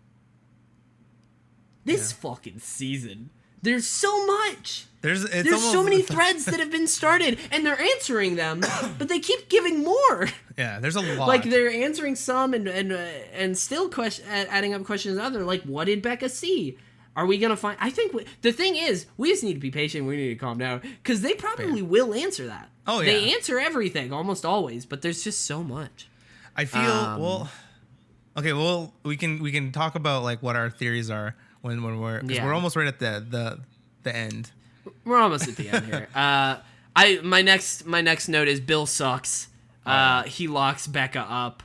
This fucking season, there's so much. There's so many threads that have been started, and they're answering them, but they keep giving more. Yeah, there's a lot. Like they're answering some and still adding up questions other. Like, what did Becca see? Are we gonna find? I think the thing is, we just need to be patient. We need to calm down because they probably will answer that. Oh yeah, they answer everything almost always, but there's just so much. I feel we can talk about like what our theories are when we're we're almost right at the end. We're almost at the end here. My next note is Bill sucks. He locks Becca up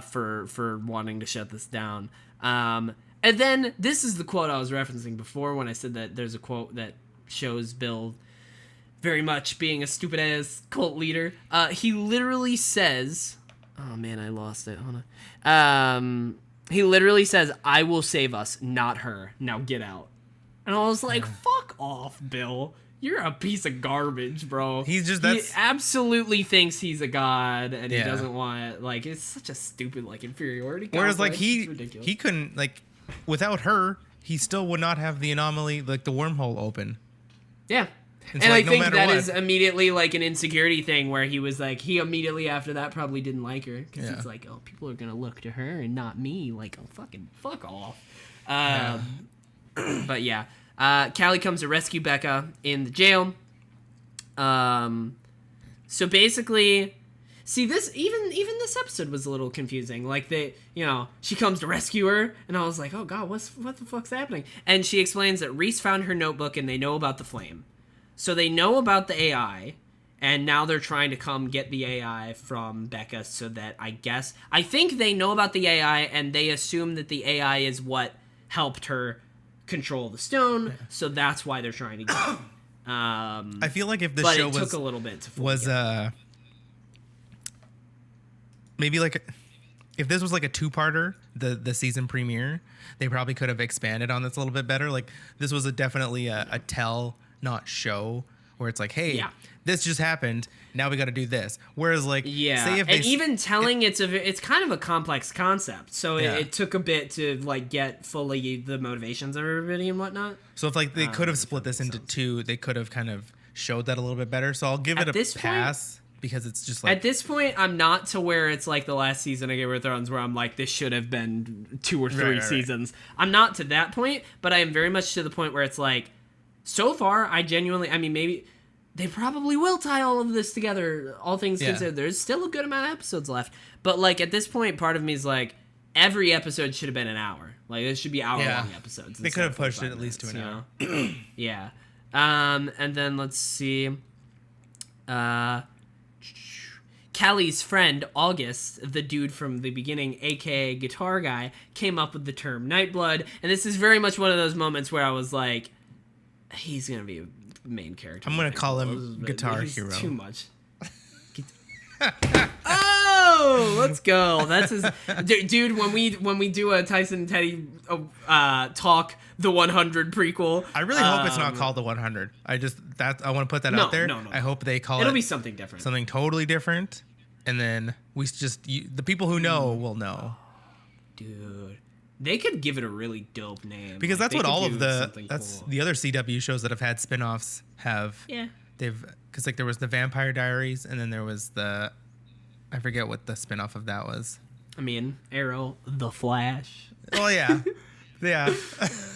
for wanting to shut this down. And then this is the quote I was referencing before when I said that there's a quote that shows Bill very much being a stupid ass cult leader. He literally says, oh man, I lost it. Hold on. He literally says, "I will save us, not her. Now get out." And I was like, fuck off, Bill. You're a piece of garbage, bro. He absolutely thinks he's a god, and he doesn't want it. Like, it's such a stupid, like, inferiority complex. Whereas, like, he couldn't, like, without her, he still would not have the anomaly, like, the wormhole open. Yeah. And I think that is immediately, like, an insecurity thing where he was, like, he immediately after that probably didn't like her. Because it's like, oh, people are going to look to her and not me. Like, oh, fucking fuck off. But yeah, Callie comes to rescue Becca in the jail. So basically, see this even this episode was a little confusing. Like she comes to rescue her, and I was like, oh god, what the fuck's happening? And she explains that Reese found her notebook, and they know about the flame, so they know about the AI, and now they're trying to come get the AI from Becca, so that I think they know about the AI, and they assume that the AI is what helped her control the stone, so that's why they're trying to get it. I feel like if the show took a little bit to maybe like if this was like a two-parter, the season premiere, they probably could have expanded on this a little bit better. Like this was definitely a tell, not show, where it's like, hey, this just happened, now we got to do this. Whereas like, say if even telling it's kind of a complex concept, so it took a bit to like get fully the motivations of everybody and whatnot. So if like they could have split this into two, they could have kind of showed that a little bit better. So I'll give it a pass. Because it's just like... At this point, I'm not to where it's like the last season of Game of Thrones where I'm like, this should have been 2 or 3 seasons. I'm not to that point, but I am very much to the point where it's like, so far, maybe they probably will tie all of this together, all things considered. There's still a good amount of episodes left. But like at this point, part of me is like, every episode should have been an hour. Like, this should be hour-long episodes. They could have pushed it at least to an hour. Yeah. And then let's see... Callie's friend, August, the dude from the beginning, aka Guitar Guy, came up with the term Nightblood, and this is very much one of those moments where I was like, he's going to be a main character. I'm going to call him Guitar Hero. Too much. Oh, let's go. That's his... Dude, when we do a Tyson and Teddy talk, the 100 prequel. I really hope it's not called the 100. I want to put that out there. No. I hope they call It'll be something different. Something totally different. And then the people who know will know. Dude. They could give it a really dope name. Because that's what all of the cool. the other CW shows that have had spin-offs have. Yeah. Because like there was the Vampire Diaries, and then there was I forget what the spin-off of that was. Arrow, The Flash. Oh yeah. Yeah.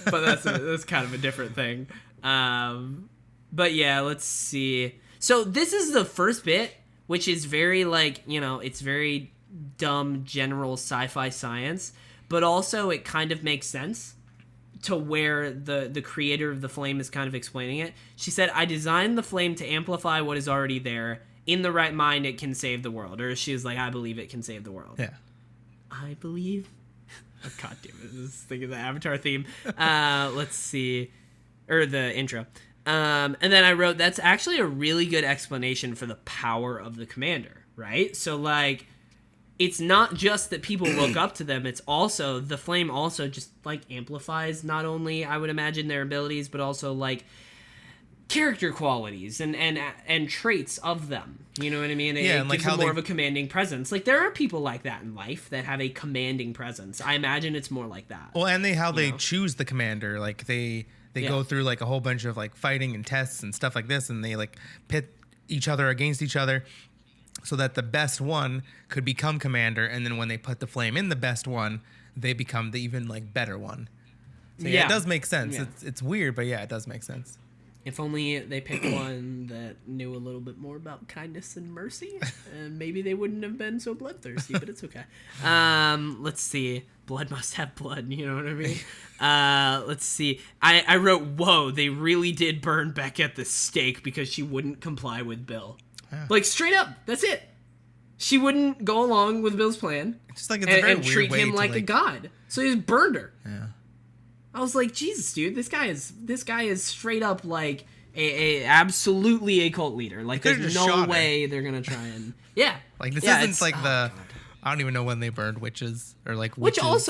But that's kind of a different thing. But yeah, let's see. So this is the first bit, which is very like, it's very dumb general sci-fi science, but also it kind of makes sense to where the creator of the flame is kind of explaining it. She said, I designed the flame to amplify what is already there. In the right mind, it can save the world. Or she was like, I believe it can save the world. Yeah. I believe... Oh, God damn it. This is thinking the Avatar theme. Let's see. Or the intro. And then I wrote, that's actually a really good explanation for the power of the commander, right? So, like, it's not just that people look up to them. It's also, the flame also just, like, amplifies not only, I would imagine, their abilities, but also, like, character qualities and traits of them. You know what I mean? It gives them more of a commanding presence. Like, there are people like that in life that have a commanding presence. I imagine it's more like that. Well, and they choose the commander. Like, they go through, like, a whole bunch of, like, fighting and tests and stuff like this, and they, like, pit each other against each other so that the best one could become commander, and then when they put the flame in the best one, they become the even, like, better one. So, it does make sense. Yeah. It's weird, but, yeah, it does make sense. If only they picked one that knew a little bit more about kindness and mercy, and maybe they wouldn't have been so bloodthirsty, but it's okay. Let's see. Blood must have blood, you know what I mean? Let's see. I wrote, whoa, they really did burn Beck at the stake because she wouldn't comply with Bill. Yeah. Like, straight up, that's it. She wouldn't go along with Bill's plan just like it's a very and treat him like a god. So he just burned her. Yeah. I was like, Jesus, dude, this guy is straight up like a absolutely a cult leader. Like, there's no way they're gonna try and Like, this isn't like I don't even know when they burned witches or like witches. Which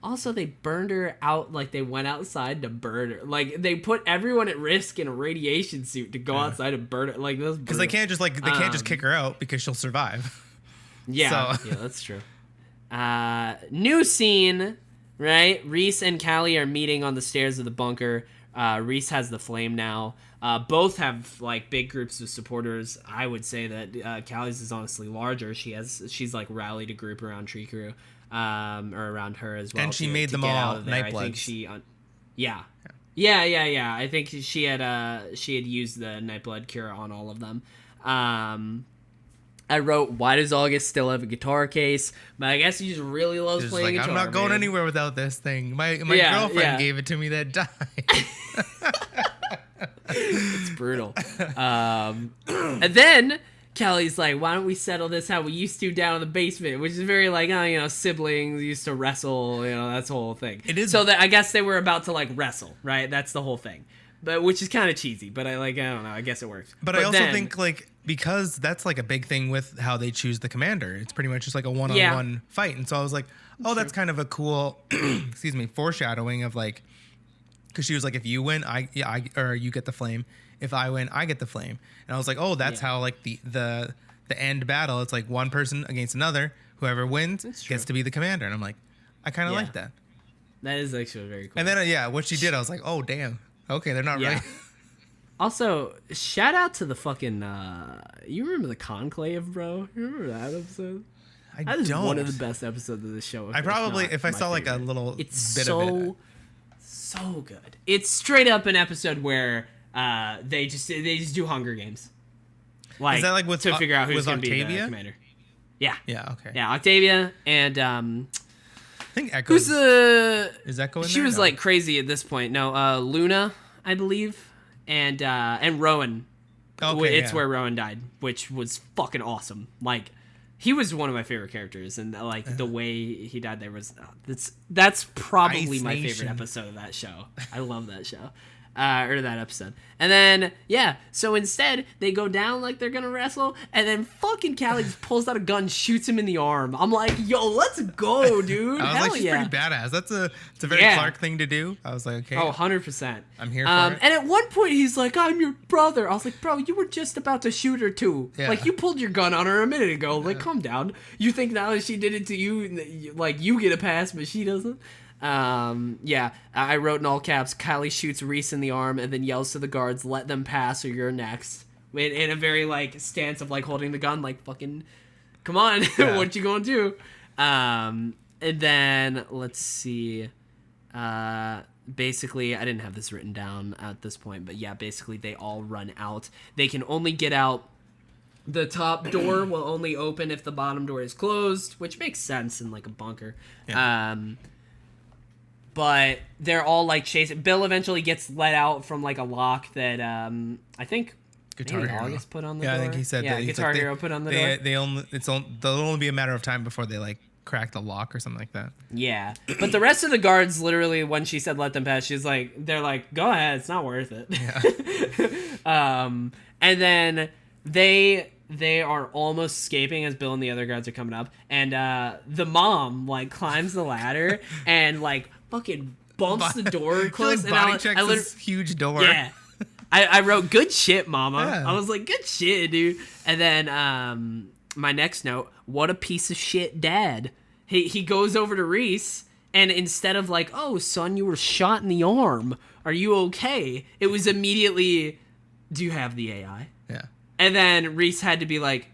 also they burned her out. Like, they went outside to burn her. Like, they put everyone at risk in a radiation suit to go outside and burn her. Like, because they can't just kick her out because she'll survive. Yeah, yeah, that's true. New scene. Right? Reese and Callie are meeting on the stairs of the bunker. Reese has the flame now. Both have, like, big groups of supporters. I would say that Callie's is honestly larger. She's like, rallied a group around Tree Crew, or around her as well. And she made them all Nightbloods. I think she... Yeah. I think she had used the Nightblood cure on all of them. I wrote, why does August still have a guitar case? But I guess he just really loves playing guitar. I'm not going anywhere without this thing. My girlfriend gave it to me that died. It's brutal. And then Kelly's like, why don't we settle this how we used to down in the basement? Which is very like, siblings used to wrestle, that's the whole thing. It is. So that I guess they were about to like wrestle, right? That's the whole thing. But which is kind of cheesy, but I don't know. I guess it works. But I also think like, because that's like a big thing with how they choose the commander. It's pretty much just like a one-on-one fight. And so I was like, that's kind of a cool, foreshadowing of like, because she was like, if you win, or you get the flame. If I win, I get the flame. And I was like, that's how like the end battle. It's like one person against another. Whoever wins gets to be the commander. And I'm like, I kind of like that. That is actually very cool. And then what she did, I was like, oh damn. Okay, they're not right. Also, shout out to the fucking. You remember the Conclave, bro? You remember that episode? That is one of the best episodes of the show. I probably, if I saw like a little bit of it. So good. It's straight up an episode where they just do Hunger Games. Like, is that like with to figure out who's going to be the Octavia? commander? Yeah. Yeah. Okay. Yeah, Octavia and I think Echo. Who's the? Is Echo in she there? was like crazy at this point. No, Luna, I believe, and Rowan. Okay, it's where Rowan died, which was fucking awesome. Like, he was one of my favorite characters, and like the way he died there was that's probably my favorite episode of that show. I love that show. Or that episode. And then, so instead, they go down like they're gonna wrestle, and then fucking Callie just pulls out a gun, shoots him in the arm. I'm like, yo, let's go, dude. I was Hell like, she's pretty badass. It's a very Clark thing to do. I was like, okay. Oh, 100%. I'm here for it. And at one point, he's like, I'm your brother. I was like, bro, you were just about to shoot her, too. Yeah. Like, you pulled your gun on her a minute ago. Like, calm down. You think now that she did it to you, like, you get a pass, but she doesn't? I wrote in all caps, Kylie shoots Reese in the arm and then yells to the guards, let them pass or you're next. In a very, like, stance of, like, holding the gun, like, fucking, come on, what you gonna do? And then, let's see, basically, I didn't have this written down at this point, but basically they all run out. They can only get out. The top door will only open if the bottom door is closed, which makes sense in, like, a bunker. Yeah. But they're all like chasing. Bill eventually gets let out from like a lock that I think Guitar Hero August put on the door. I think he said that. Guitar Hero put on the door. They'll only be a matter of time before they like crack the lock or something like that. Yeah, but the rest of the guards literally, when she said let them pass, they're like, go ahead, it's not worth it. Yeah. And then they are almost escaping as Bill and the other guards are coming up, and the mom like climbs the ladder and like fucking bumps the door closed. Like body checks this huge door. Yeah. I wrote, good shit, mama. Yeah. I was like, good shit, dude. And then my next note, what a piece of shit dad. He goes over to Reese, and instead of like, oh, son, you were shot in the arm. Are you okay? It was immediately, do you have the AI? Yeah. And then Reese had to be like,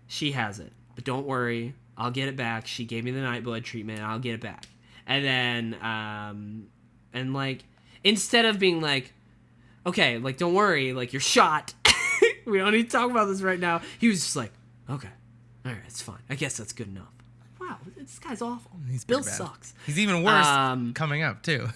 she has it. But don't worry. I'll get it back. She gave me the Nightblood treatment. I'll get it back. And then, and like, instead of being like, okay, like, don't worry, like, you're shot. We don't need to talk about this right now. He was just like, okay, all right, it's fine. I guess that's good enough. Wow, this guy's awful. Bill sucks. He's even worse coming up, too.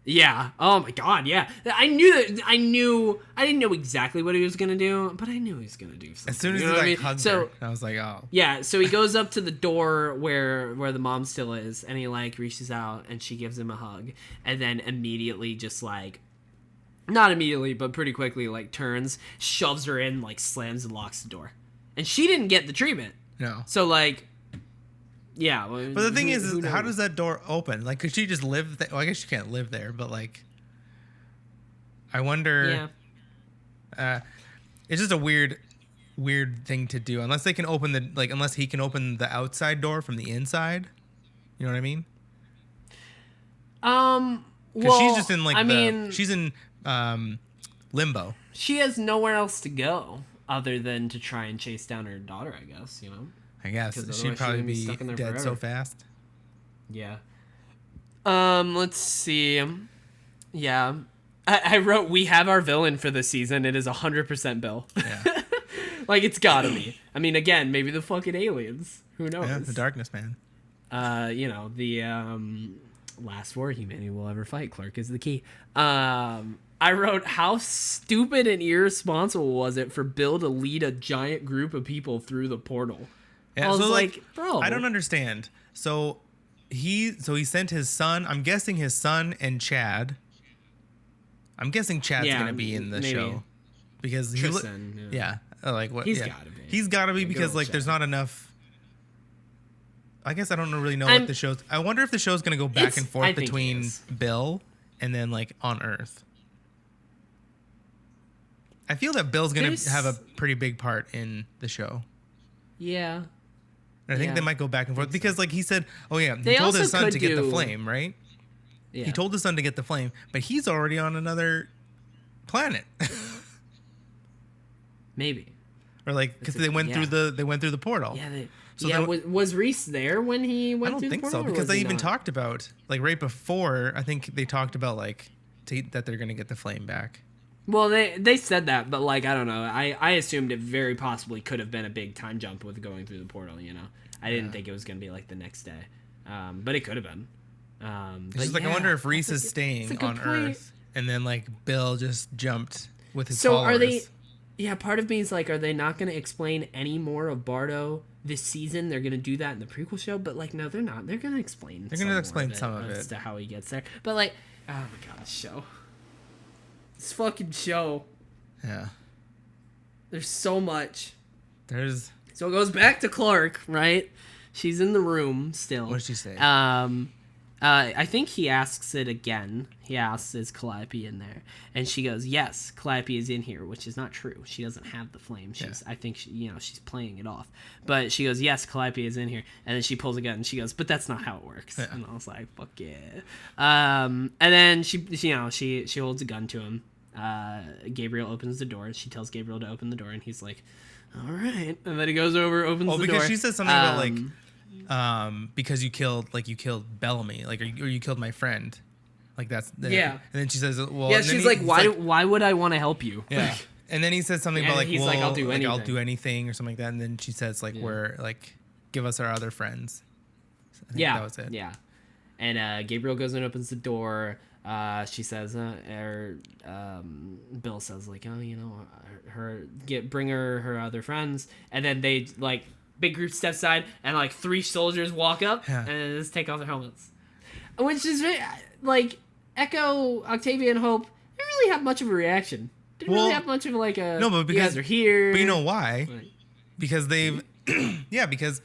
Yeah. Oh my God. Yeah. I didn't know exactly what he was gonna do, but I knew he was gonna do something. As soon as he like hugged her, I was like, oh. Yeah. So he goes up to the door where the mom still is, and he like reaches out, and she gives him a hug, and then immediately just like, not immediately, but pretty quickly like turns, shoves her in, like slams and locks the door, and she didn't get the treatment. No. So like. Yeah, but the thing is how does that door open? Like, could she just live there? Well, I guess she can't live there, but like, I wonder. Yeah. It's just a weird thing to do, unless they can open unless he can open the outside door from the inside. You know what I mean? Because she's just in like she's in limbo. She has nowhere else to go other than to try and chase down her daughter, I guess. You know. I guess she'd probably be dead forever. So fast. Yeah. Let's see. Yeah. I wrote, we have our villain for this season. It is 100% Bill. Like, it's gotta be. I mean, again, maybe the fucking aliens. Who knows? Yeah, the darkness, man. The last war humanity will ever fight. Clark is the key. I wrote, how stupid and irresponsible was it for Bill to lead a giant group of people through the portal? Yeah, I was so like, bro, I don't understand. So he sent his son. I'm guessing his son and Chad. I'm guessing Chad's gonna be in the show because Tristan, like what? He's gotta be. He's gotta be because like there's not enough. I guess I don't really know what the show's. I wonder if the show's gonna go back and forth between Bill and then like on Earth. I feel that Bill's gonna have a pretty big part in the show. Yeah. And I think they might go back and forth because, like he said, he told his son to get the flame, right? Yeah. He told his son to get the flame, but he's already on another planet. Maybe. Or like because they went through the portal. Yeah. Was Reese there when he went through the portal? I don't think so because they even talked about like right before. I think they talked about like that they're gonna get the flame back. Well, they said that, but like I don't know. I assumed it very possibly could have been a big time jump with going through the portal. You know, I didn't think it was gonna be like the next day, but it could have been. It's just like I wonder if Reese is staying on Earth, and then like Bill just jumped with his followers. Are they? Yeah, part of me is like, are they not going to explain any more of Bardo this season? They're going to do that in the prequel show, but like, no, they're not. They're going to explain. They're going to explain some of it as to how he gets there. But like, oh my god, this fucking show. Yeah. There's so much. So it goes back to Clark, right? She's in the room still. What did she say? I think he asks it again. He asks, is Calliope in there? And she goes, yes, Calliope is in here, which is not true. She doesn't have the flame. I think she's playing it off. But she goes, yes, Calliope is in here. And then she pulls a gun and she goes, but that's not how it works. Yeah. And I was like, fuck yeah. And then she holds a gun to him. Gabriel opens the door. She tells Gabriel to open the door, and he's like, all right. And then he goes over, opens the door. Because she says something about like, because you killed Bellamy, like, or you killed my friend, like that's and then she says, well, yeah, she's like, why would I want to help you? Yeah, and then he says something about like, he's like, I'll do anything. I'll do anything or something like that, and then she says like, we're like, give us our other friends. I think that was it. Yeah, and Gabriel goes and opens the door. She says, Bill says like, oh, bring her other friends, and then they like. Big group steps aside, and like 3 soldiers walk up and just take off their helmets. Which is like Echo, Octavia, and Hope didn't really have much of a reaction. Didn't really have much of like a. No, but because you guys are here. But you know why? Because they've, because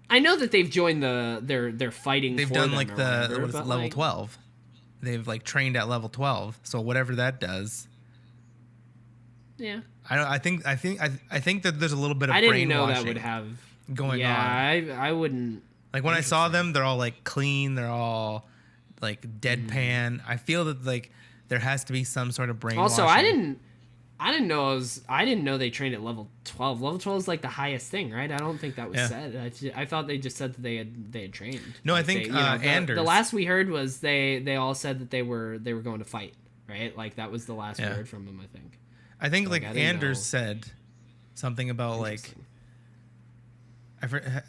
I know that they've joined they're fighting. They've for done them like level 12. They've like trained at level 12. So whatever that does. Yeah. I think that there's a little bit of I brainwashing didn't know that would have going on. Yeah, I wouldn't. Like when I saw them, they're all like clean. They're all like deadpan. I feel that like there has to be some sort of brainwashing. Also, I didn't know they trained at level 12. Level 12 is like the highest thing, right? I don't think that was said. I thought they just said that they had trained. No, I think Anders. The last we heard was they all said that they were going to fight, right? Like that was the last we heard from them, I think. I think like Anders said something about like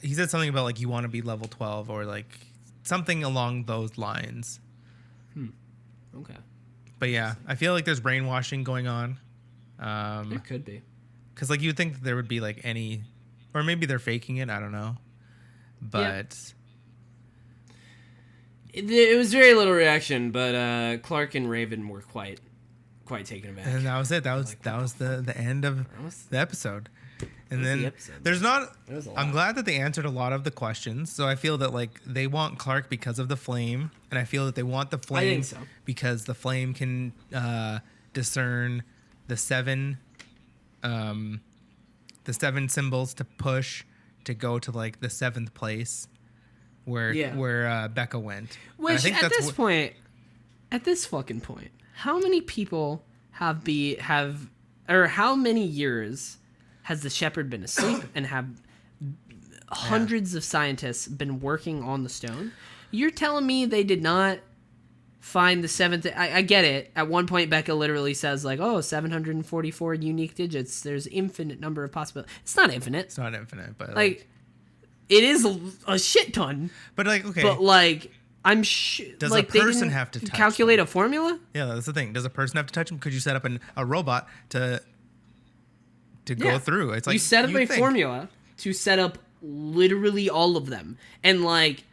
he said something about like you want to be level 12 or like something along those lines. Okay. But yeah, I feel like there's brainwashing going on. It could be. Because like you'd think that there would be like any, or maybe they're faking it. I don't know. But it was very little reaction. But Clark and Raven were quite taken aback. And that was it. That was the end of the episode. And then there's not. I'm glad that they answered a lot of the questions. So I feel that like they want Clark because of the flame, and I feel that they want the flame because the flame can discern the seven symbols to push to go to like the 7th place where Becca went. Which I think at this fucking point, how many people how many years has the Shepherd been asleep and have hundreds of scientists been working on the stone? You're telling me they did not find the seventh. I get it. At one point, Becca literally says like, "Oh, 744 unique digits. There's infinite number of possibilities." It's not infinite. It's not infinite, but Like, it is a shit ton. But like, okay. But like, Does like, a person have to touch calculate them? a formula? Yeah, that's the thing. Does a person have to touch them? Could you set up a robot to go through? It's like you set up a formula to set up literally all of them, and like,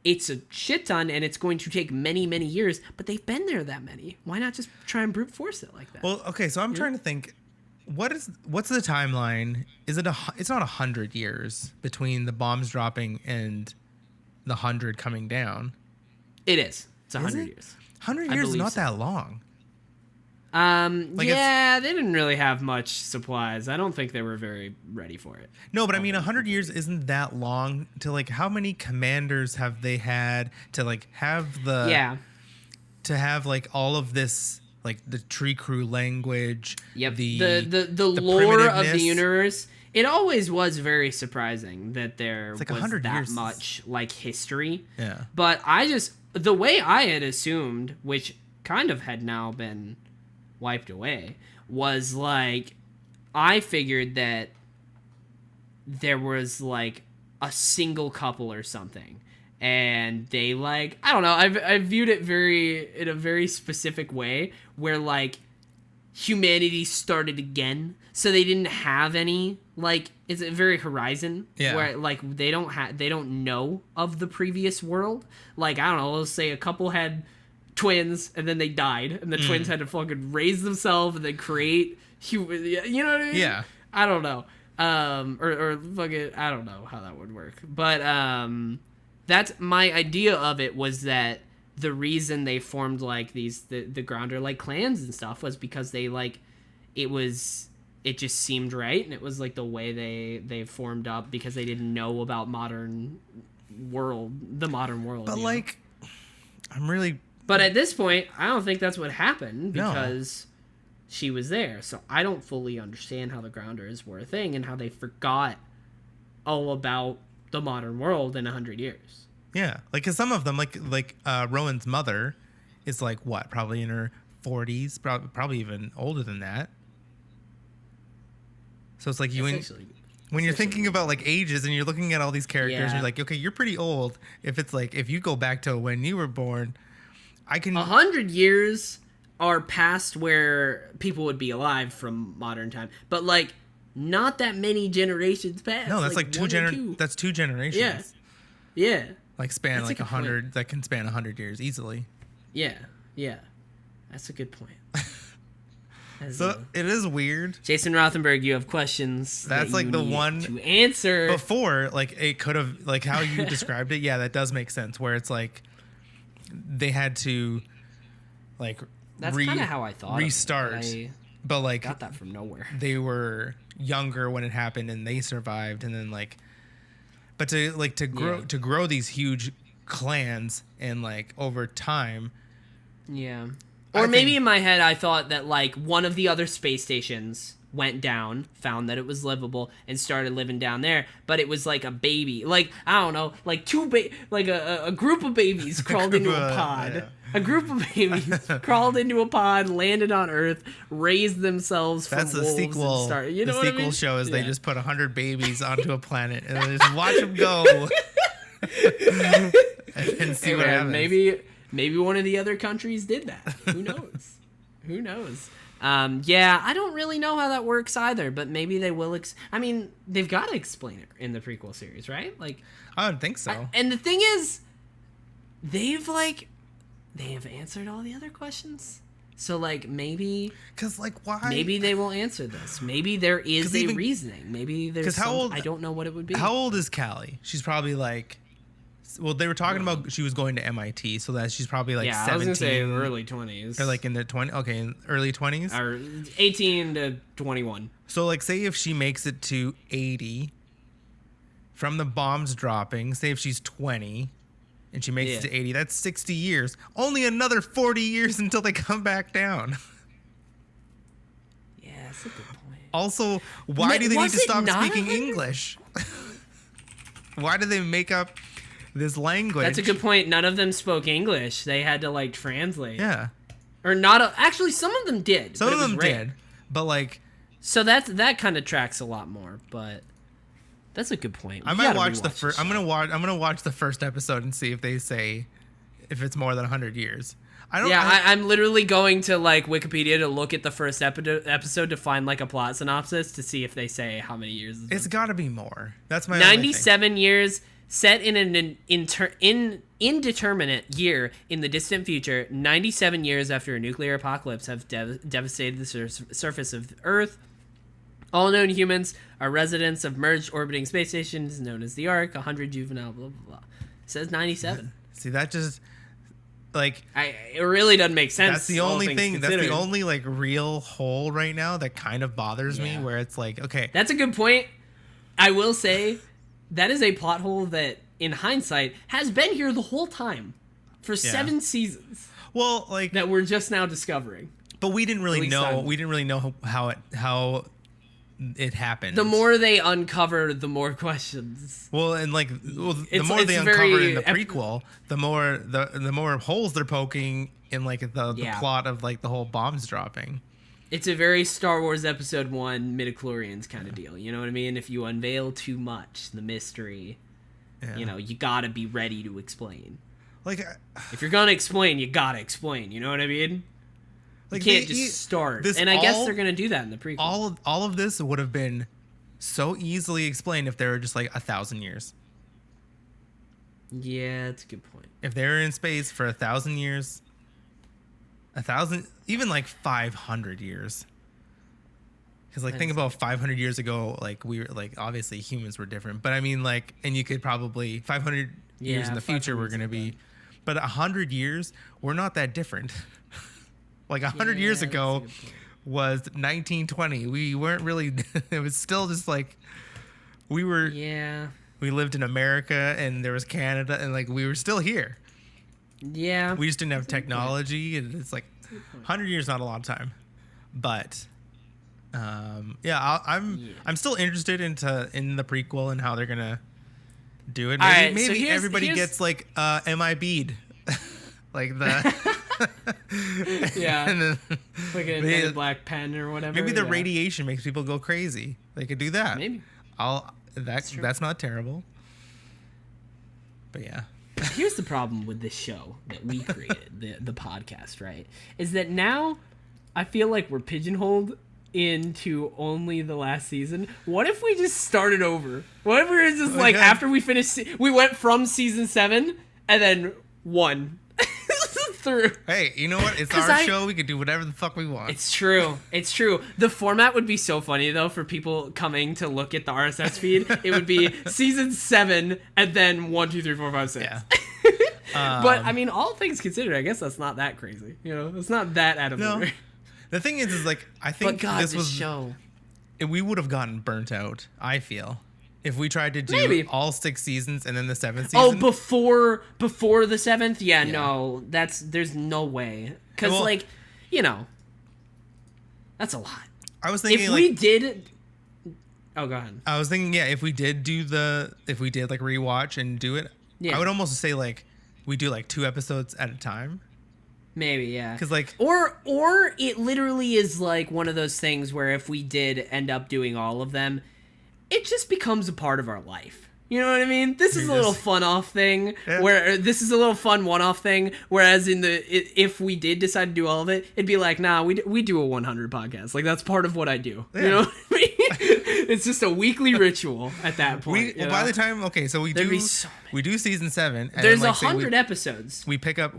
it's a shit ton, and it's going to take many, many years. But they've been there that many. Why not just try and brute force it like that? Well, okay, so I'm trying to think. What's the timeline? Is it it's not 100 years between the bombs dropping and the 100 coming down? It is. It's 100 years. 100 years is not that long. Like they didn't really have much supplies. I don't think they were very ready for it. No, but I mean, 100 years isn't that long to like, how many commanders have they had to like have to have like all of this, like the tree crew language. Yep. The lore of the universe. It always was very surprising that there like was 100 that years much like history. Yeah. But the way I had assumed, which kind of had now been wiped away, was like, I figured that there was like a single couple or something, and they like, I don't know, I viewed it in a very specific way where like humanity started again, so they didn't have any, like, it's a very Horizon, where like they don't know of the previous world. Like, I don't know, let's say a couple had twins and then they died, and the twins had to fucking raise themselves and then create human, you know what I mean? Yeah. I don't know. Or fucking, I don't know how that would work. But that's my idea of it, was that the reason they formed like the Grounder like clans and stuff was because they like, it just seemed right, and it was like the way they formed up, because they didn't know about the modern world. But like, But at this point, I don't think that's what happened, because she was there. So I don't fully understand how the Grounders were a thing and how they forgot all about the modern world in 100 years. Yeah, like, cause some of them, like Rowan's mother, is like what, probably in her 40s, probably even older than that. So it's like when you're thinking about like ages and you're looking at all these characters, you're like, okay, you're pretty old. If you go back to when you were born, 100 years are past where people would be alive from modern time, but like not that many generations past. No, that's like that's two generations. Yeah. Like span that's like 100. That can span 100 years easily. Yeah. That's a good point. So it is weird. Jason Rothenberg, you have questions. That's like the one to answer before. Like, it could have, like, how you described it. Yeah, that does make sense. Where it's like they had to like that's kind of how I thought restart. But like, got that from nowhere. They were younger when it happened and they survived, and then like, but to grow these huge clans and like over time. Yeah. Or maybe in my head, I thought that, like, one of the other space stations went down, found that it was livable, and started living down there. But it was, like, a baby. Like, I don't know, like, a group of babies crawled into a pod. Yeah. A group of babies crawled into a pod, landed on Earth, raised themselves from wolves. That's the sequel. The sequel show is they just put 100 babies onto a planet, and then just watch them go. And see what happens. Maybe one of the other countries did that. Who knows? Who knows? Yeah, I don't really know how that works either, but maybe they will. I mean, they've got to explain it in the prequel series, right? Like, I don't think so. And the thing is, they have answered all the other questions. So, like, maybe... Because, like, why? Maybe they will answer this. Maybe there is a reasoning. Maybe there's I don't know what it would be. How old is Callie? She's probably, like... Well, they were talking about she was going to MIT, so that she's probably like 17. I was gonna say early 20s. Or like in the 20. Okay, in early 20s. Or 18 to 21. So like, say if she makes it to 80 from the bombs dropping. Say if she's 20 and she makes it to 80, that's 60 years. Only another 40 years until they come back down. Yeah, that's a good point. Also, why do they need to stop speaking English? Why do they make up this language. That's a good point. None of them spoke English. They had to like translate. Yeah. Or not. Actually, some of them did. Some of them did. But like. So that kind of tracks a lot more. But that's a good point. I might watch the first. I'm gonna watch the first episode and see if they say if it's more than 100 years. I'm literally going to like Wikipedia to look at the first episode to find like a plot synopsis to see if they say how many years. It's got to be more. That's my 97 years set in an indeterminate year in the distant future. 97 years after a nuclear apocalypse have devastated the surface of Earth. All known humans are residents of merged orbiting space stations known as the Ark. 100 juvenile blah blah blah. It says 97. See, that just. Like it really doesn't make sense. That's the only thing. That's the only like real hole right now that kind of bothers me. Where it's like, okay, that's a good point. I will say that is a plot hole that, in hindsight, has been here the whole time for 7 seasons. Well, like that we're just now discovering. But we didn't really know. We didn't really know how it happened. The more they uncover, the more questions. Well, and like the more they uncover in the prequel, the more holes they're poking in like the plot of like the whole bombs dropping. It's a very Star Wars Episode 1 midichlorians kind of deal. You know what I mean? If you unveil too much, the mystery, you know, you gotta be ready to explain. Like, if you're gonna explain, you gotta explain. You know what I mean? Like, you can't just start. And I guess they're going to do that in the prequel. All of this would have been so easily explained if they were just like 1,000 years. Yeah, that's a good point. If they were in space for 1,000 years, 1,000, even like 500 years. Because like think about 500 years ago, like we were like obviously humans were different, but I mean like, and you could probably 500 years in the future we're going to be, but 100 years we're not that different. Like 100 years ago was 1920. We weren't really. It was still just like we were. Yeah. We lived in America and there was Canada and like we were still here. Yeah. We just didn't have technology and it's like 100 years not a lot of time, but I'm still interested in the prequel and how they're gonna do it. Maybe everybody gets like MIB'd. Like the and then like a black pen or whatever. Maybe the radiation makes people go crazy. They could do that. Maybe that's not terrible. But yeah. Here's the problem with this show that we created, the podcast, right? Is that now I feel like we're pigeonholed into only the last season. What if we just started over? What if we were just like after we finished, we went from season 7 and then 1. Through. Hey, you know what? It's our show. We can do whatever the fuck we want. It's true. It's true. The format would be so funny though for people coming to look at the RSS feed. It would be season 7 and then 1, 2, 3, 4, 5, 6. Yeah. But I mean, all things considered, I guess that's not that crazy. You know, it's not that out of order. The thing is like I think this was show. We would have gotten burnt out. I feel. If we tried to do all 6 seasons and then the 7th season. Oh, before the 7th? Yeah, no. There's no way. Because, like, you know, that's a lot. I was thinking, if we did... Oh, go ahead. I was thinking, if we did like, rewatch and do it, I would almost say, like, we do, like, 2 episodes at a time. Maybe, yeah. Because, like... Or it literally is, like, one of those things where if we did end up doing all of them... It just becomes a part of our life. You know what I mean? This is a little fun-off thing, where this is a little fun one-off thing, whereas if we did decide to do all of it, it'd be like, nah, we do a 100 podcast. Like, that's part of what I do. Yeah. You know what I mean? It's just a weekly ritual at that point. By the time, so we do season 7. And there's 100 episodes. We pick up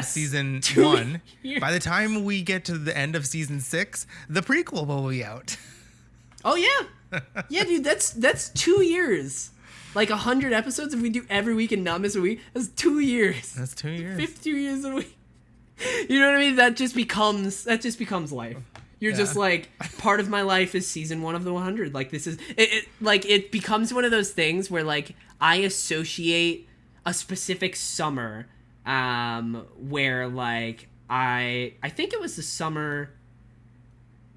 season 1. By the time we get to the end of season 6, the prequel will be out. Oh, yeah. Yeah, dude, that's 2 years. Like 100 episodes if we do every week and not miss a week. That's 2 years. That's 2 years. 52 years a week. You know what I mean? That just becomes life. You're just like, part of my life is season 1 of the 100. Like this is it becomes one of those things where like I associate a specific summer where like I think it was the summer,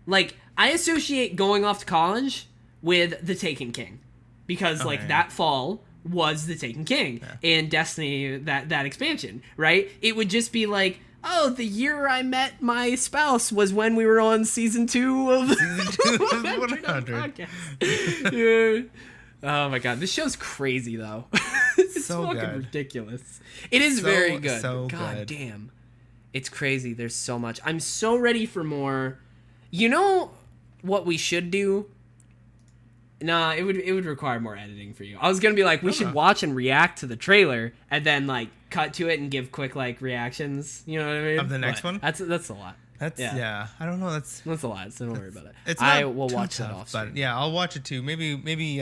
like I associate going off to college with The Taken King, because like that fall was the Taken King in Destiny, that expansion, right? It would just be like, oh, the year I met my spouse was when we were on season 2 of 100. Yeah. Oh my god, this show's crazy though. It's So fucking good. ridiculous. It is So, very good. so God good. damn. It's crazy. There's so much. I'm so ready for more. You know what we should do? Nah, it would require more editing for you. I was gonna be like, we should watch and react to the trailer and then like cut to it and give quick like reactions. You know what I mean? Of the next one? That's a lot. That's yeah. I don't know. That's a lot. So don't worry about it. it's not I will too watch tough, that off. but yeah, I'll watch it too. Maybe we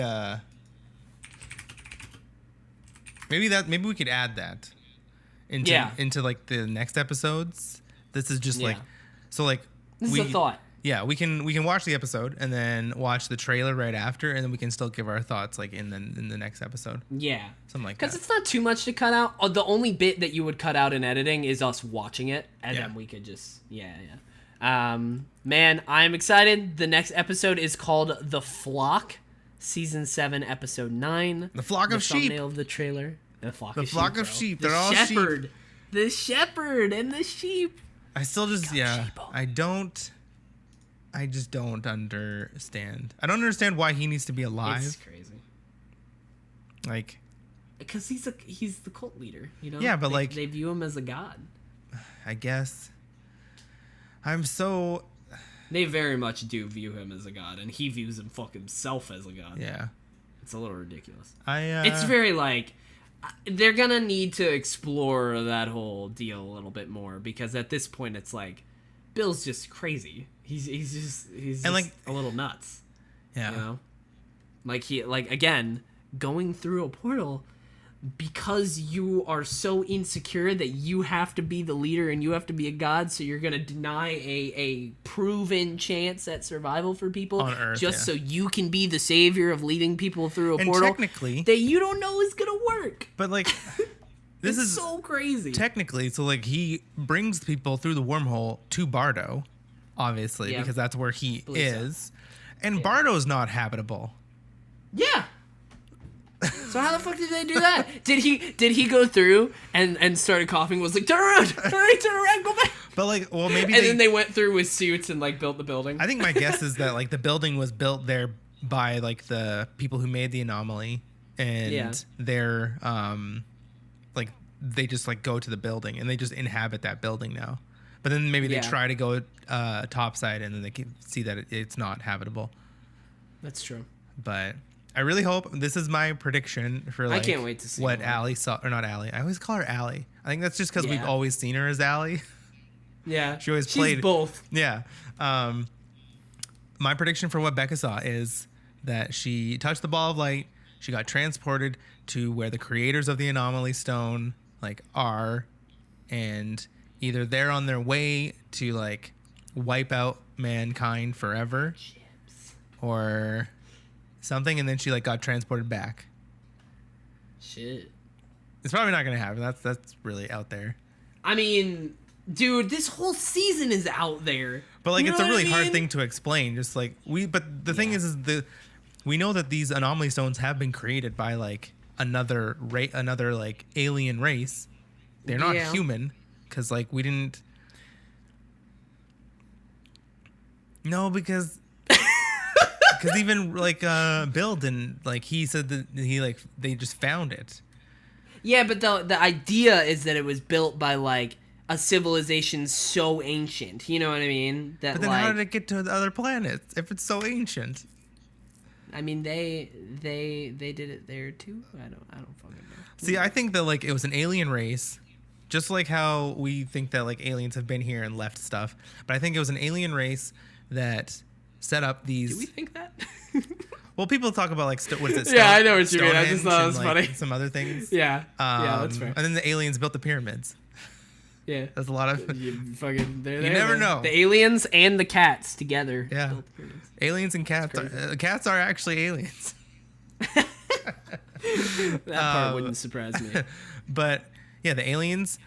could add that into like the next episodes. This is just like so like this is a thought. Yeah, we can watch the episode and then watch the trailer right after, and then we can still give our thoughts like in the next episode. Yeah, something like that. Because it's not too much to cut out. The only bit that you would cut out in editing is us watching it, and then we could just man, I'm excited. The next episode is called The Flock, season 7, episode 9. The flock of sheep. Thumbnail of the trailer. The flock of sheep. They're all shepherd. sheep. The shepherd and the sheep. I still just I just don't understand. I don't understand why he needs to be alive. It's crazy. Like, because he's the cult leader, you know. Yeah, but they view him as a god. I guess. They very much do view him as a god, and he views himself as a god. Yeah. It's a little ridiculous. It's very like they're gonna need to explore that whole deal a little bit more, because at this point it's like Bill's just crazy. He's just like a little nuts. Yeah. You know? Like again, going through a portal because you are so insecure that you have to be the leader and you have to be a god, so you're gonna deny a proven chance at survival for people on Earth, just so you can be the savior of leading people through a portal technically, that you don't know is gonna work. But like this is so crazy. Technically, so like he brings people through the wormhole to Bardo, obviously, because that's where he is. So. And Bardo's not habitable. Yeah. So how the fuck did they do that? Did he go through and started coughing? Was like, turn around, go back. But like, well, maybe. And then they went through with suits and like built the building. I think my guess is that like the building was built there by like the people who made the anomaly, and they're like they just like go to the building and they just inhabit that building now. But then maybe they try to go topside and then they can see that it's not habitable. That's true. But I really hope this is my prediction for like I can't wait to see what Allie saw, or not Allie. I always call her Allie. I think that's just because we've always seen her as Allie. Yeah, she always played both. Yeah. My prediction for what Becca saw is that she touched the ball of light. She got transported to where the creators of the Anomaly Stone like are, and either they're on their way to like wipe out mankind forever, or something, and then she like got transported back. Shit. It's probably not gonna happen. That's really out there. I mean, dude, this whole season is out there. But like, it's a really hard thing to explain. Just like but the thing is we know that these anomaly stones have been created by like another like alien race. They're not human, because like we didn't. No, because even like Bill didn't, like, he said that they just found it. Yeah, but the idea is that it was built by like a civilization so ancient. You know what I mean? But then how did it get to the other planets if it's so ancient? I mean, they did it there too. I don't fucking know. See, I think that like it was an alien race, just like how we think that like aliens have been here and left stuff. But I think it was an alien race that set up these. Do we think that? Well, people talk about like what is it? Yeah, I know what you mean. I just thought it was funny. Some other things. Yeah, that's fair. And then the aliens built the pyramids. Yeah, that's a lot of. You fucking. You never know. The aliens and the cats together. Yeah, built the pyramids. Aliens and cats. Cats are actually aliens. That part wouldn't surprise me. But yeah, the aliens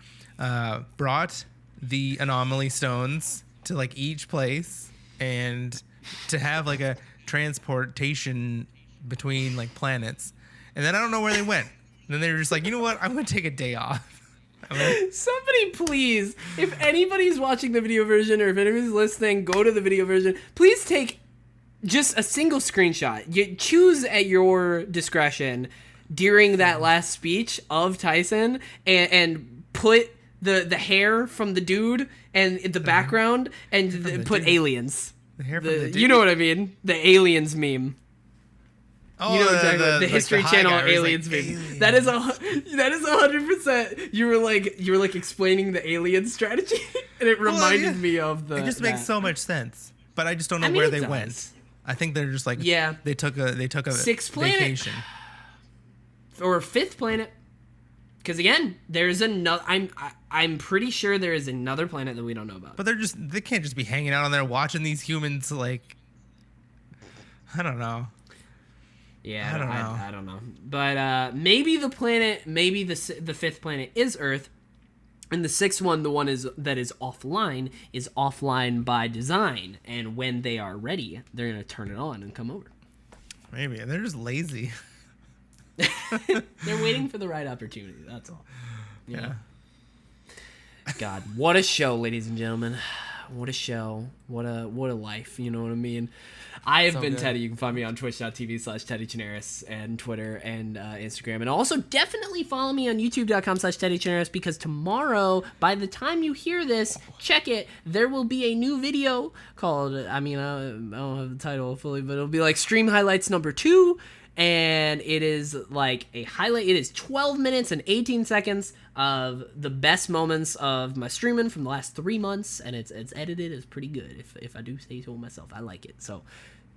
brought the anomaly stones to like each place, and to have like a transportation between like planets, And then I don't know where they went. And then they were just like, you know what? I'm going to take a day off. Somebody please, if anybody's watching the video version or if anybody's listening, go to the video version. Please take just a single screenshot. You choose at your discretion during that last speech of Tyson and put the hair from the dude and the background and put aliens. The hair from the dude? You know what I mean? The aliens meme. Oh, you know exactly the History Channel aliens like, meme. aliens. That is 100%. You were like explaining the alien strategy, and it reminded me of the. It just makes so much sense, but I just don't know mean, where it they does. went. I think they're just like they took a Sixth planet. vacation or fifth planet. Because again, there's another. I'm pretty sure there is another planet that we don't know about. But they can't just be hanging out on there watching these humans like. I don't know. Yeah, I don't know. But maybe the fifth planet is Earth, and the sixth one, the one that is offline by design. And when they are ready, they're gonna turn it on and come over. Maybe they're just lazy. They're waiting for the right opportunity. That's all. Yeah. God, what a show, ladies and gentlemen. What a show. What a life. You know what I mean? I have been Teddy. You can find me on twitch.tv/TeddyChinaris and Twitter and Instagram. And also definitely follow me on youtube.com/TeddyChinaris because tomorrow, by the time you hear this, check it, there will be a new video called, I don't have the title fully, but it'll be like Stream Highlights number 2. And it is like a highlight. It is 12 minutes and 18 seconds of the best moments of my streaming from the last 3 months, and it's edited. It's pretty good, if I do say so myself. I like it. So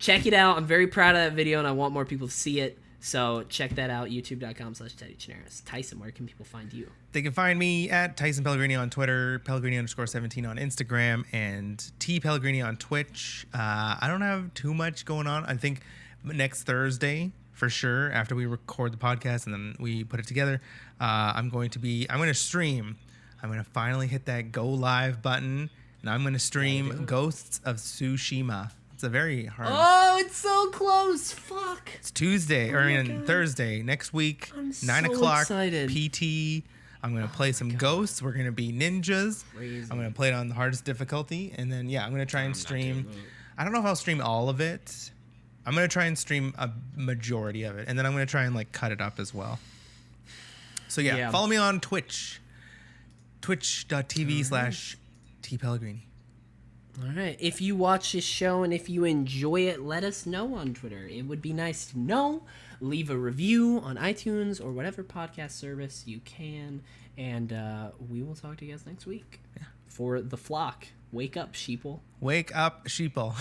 check it out. I'm very proud of that video, and I want more people to see it. So check that out, youtube.com/TeddyChinaris. Tyson, where can people find you? They can find me at Tyson Pellegrini on Twitter, Pellegrini_17 on Instagram, and TPellegrini on Twitch. I don't have too much going on. I think next Thursday, for sure, after we record the podcast and then we put it together, I'm going to stream. I'm going to finally hit that go live button, and I'm going to stream Ghosts of Tsushima. It's a very hard. Oh, it's so close. Fuck. It's Tuesday, God. Thursday next week, I'm 9 so o'clock excited. PT. I'm going to play some ghosts. We're going to be ninjas. Crazy. I'm going to play it on the hardest difficulty, and then I'm going to try and stream. I don't know if I'll stream all of it. I'm going to try and stream a majority of it, and then I'm going to try and cut it up as well. So follow me on Twitch. Twitch.tv/TPellegrini. All right. If you watch this show and if you enjoy it, let us know on Twitter. It would be nice to know. Leave a review on iTunes or whatever podcast service you can, and we will talk to you guys next week. Yeah. For the flock. Wake up, sheeple. Wake up, sheeple.